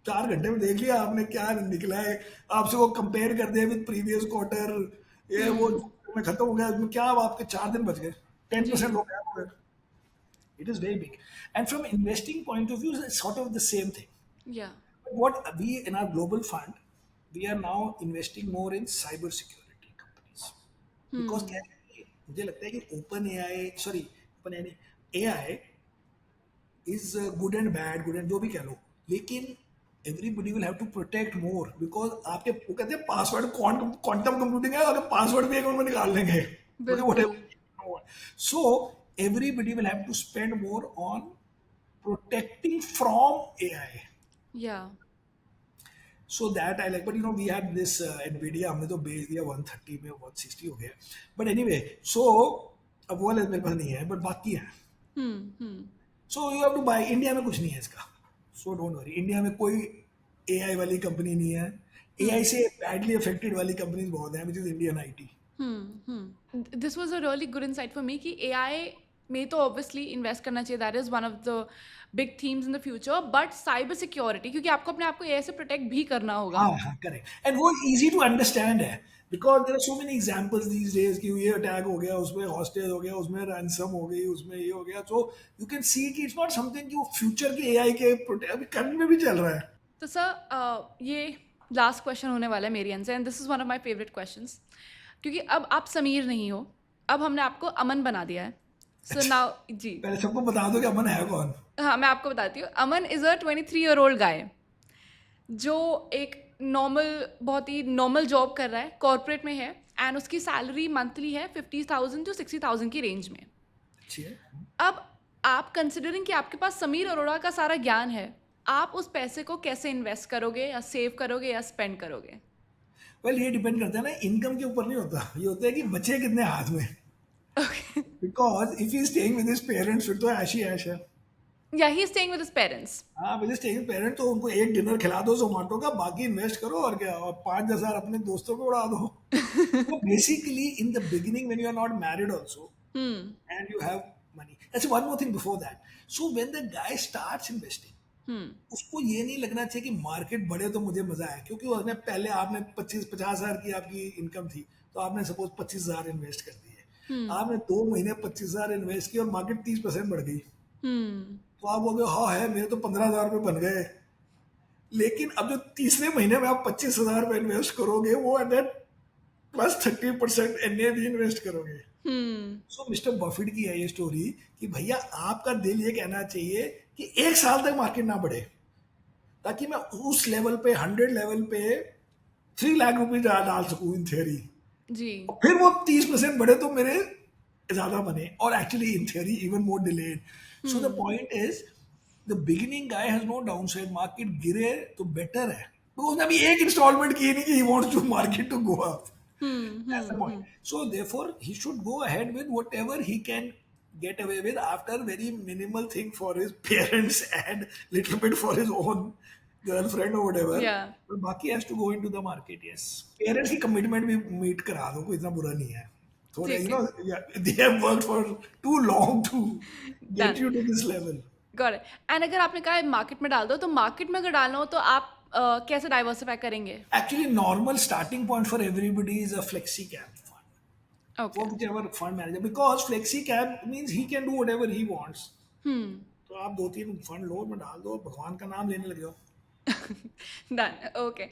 4 घंटे में देख लिया आपने क्या निकला है, आपसे वो कंपेयर कर दिया विद प्रीवियस क्वार्टर, ये वो में खत्म हो गया, इसमें क्या अब आपके 4 दिन बच गए, 10% जी। लोग गायब हो गए। It is very big and from investing point of view sort of the same thing. या। What we in our global fund, we are now investing more in cyber security companies because क्या है कि मुझे लगता है कि open AI, sorry open AI नहीं, AI is good and bad, good and जो भी कह लो, लेकिन everybody will have to protect more because आपके वो कहते हैं पासवर्ड, क्वांटम कंप्यूटिंग है, अगर पासवर्ड भी अकाउंट में निकाल लेंगे बिल्कुल। So everybody will have to spend more on protecting from AI. Yeah. So that I like, but we had this Nvidia, हमने तो बेच दिया 130 में, 160 हो गया, but anyway, so अब वो वाला मेरे पास नहीं है, but बाकी है, so you have to buy। India में कुछ नहीं है इसका, so don't worry, इंडिया में कोई AI वाली कंपनी नहीं है, AI से badly affected वाली कंपनीज बहुत हैं, which is Indian IT। This was a really good insight for me कि एआई में तो ऑब्वियसली इन्वेस्ट करना चाहिए, that is one of the big themes in the future, but cyber security, क्योंकि आपको अपने आप को एआई से प्रोटेक्ट भी करना होगा। हाँ हाँ करेक्ट, एंड वो इजी टू अंडरस्टैंड है because there are so many examples these days कि ये अटैक हो गया, उसमें हॉस्टेज हो गया, उसमें रैंसम हो गई, उसमें ये हो गया, सो यू कैन सी कि इट्स नॉट समथिंग कि वो फ्यूचर के एआई के अभी करंट में भी चल रहा है। तो सर ये लास्ट क्वेश्चन होने वाला है मेरी एंड से, and this is one of my favourite questions, क्योंकि अब आप समीर नहीं हो, अब हमने आपको अमन बना दिया है। सो नाउ जी, पहले सबको बता दो कि अमन है कौन। हाँ मैं आपको बताती हूँ। अमन इज़ अ 23-year-old गाय जो एक नॉर्मल, बहुत ही नॉर्मल जॉब कर रहा है, कॉर्पोरेट में है, एंड उसकी सैलरी मंथली है 50,000 to 60,000 की रेंज में। अच्छी है। अब आप कंसिडरिंग कि आपके पास समीर अरोड़ा का सारा ज्ञान है, आप उस पैसे को कैसे इन्वेस्ट करोगे या सेव करोगे या स्पेंड करोगे? वेल ये डिपेंड करता है ना, इनकम के ऊपर नहीं होता, ये होता है कि बचे कितने हाथ में, because if he staying with his parents फिर तो ऐश ही ऐश है। या ही स्टेइंग विद हिज पेरेंट्स। हाँ विद स्टेइंग पेरेंट, तो उनको एक डिनर खिला दो जोमेटो का, बाकी इन्वेस्ट करो और क्या, और 5,000 अपने दोस्तों को उड़ा दो। तो basically in the beginning when you are not married also and you have money, अच्छा one more thing before that, so when the guy starts investing, उसको ये नहीं लगना चाहिए कि मार्केट बढ़े तो मुझे मजा आए, क्योंकि उसने पहले आपने 25-50,000 की आपकी इनकम थी, तो आपने सपोज 25,000 इन्वेस्ट कर दिए, आपने 2 महीने 25,000 इन्वेस्ट किया और मार्केट 30% बढ़ गई, तो आप बोलोगे हाँ है मेरे तो 15,000 रुपये बन गए, लेकिन अब जो तीसरे महीने में आप 25,000 रुपये इन्वेस्ट करोगे, वो एट प्लस 30% NAV इन्वेस्ट करोगे। सो मिस्टर बफेट की है ये स्टोरी कि भैया आपका दिल ये कहना चाहिए कि 1 साल तक मार्केट ना बढ़े, ताकि मैं उस लेवल पे 100 लेवल पे 3 लाख रुपए डाल सकूं इन थियोरी जी। फिर वो 30% बढ़े तो मेरे ज्यादा बने, और actually in theory even more delayed. So the point is the beginning guy has no downside, market गिरे तो बेटर है, तो उसने अभी एक इंस्टॉलमेंट की नहीं कि he wants to market to go up. That's the point. So therefore, he should go ahead with whatever he can get away with after very minimal thing for his parents and little bit for his own girlfriend or whatever. Yeah. But बाकी has to go into the market. Yes. Parents की commitment भी meet करा दो, कोई इतना बुरा नहीं है। थोड़ा yeah, they have worked for too long to get you to this level. Got it. And अगर आपने कहा मार्केट में डाल दो, तो मार्केट में अगर डालना हो तो आप कैसे डाइवर्सिफाई करेंगे? Actually, normal starting point for everybody is a flexi cap fund. Okay. For whichever fund manager, because flexi cap means he can do whatever he wants. तो आप 2-3 फंड लो में डाल दो, भगवान का नाम लेने लग जाओ। Done. Okay,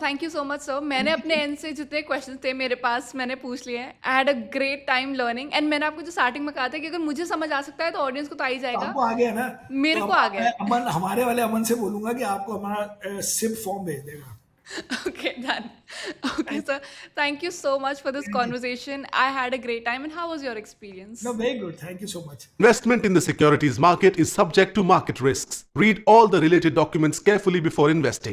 thank you so much sir. मैंने अपने एंड से जितने क्वेश्चन थे मेरे पास मैंने पूछ लिए हैं। I had a great time learning, and मैंने आपको जो स्टार्टिंग में कहा था कि अगर मुझे समझ आ सकता है तो ऑडियंस को तो आ ही जाएगा। आपको आ गया ना? मेरे तो को आ गया। अमन, हमारे वाले अमन से बोलूंगा कि आपको हमारा सिप फॉर्म भेज देगा। Okay, done. Okay, sir. Thank you so much for this conversation. I had a great time. And how was your experience? No, very good. Thank you so much. Investment in the securities market is subject to market risks. Read all the related documents carefully before investing.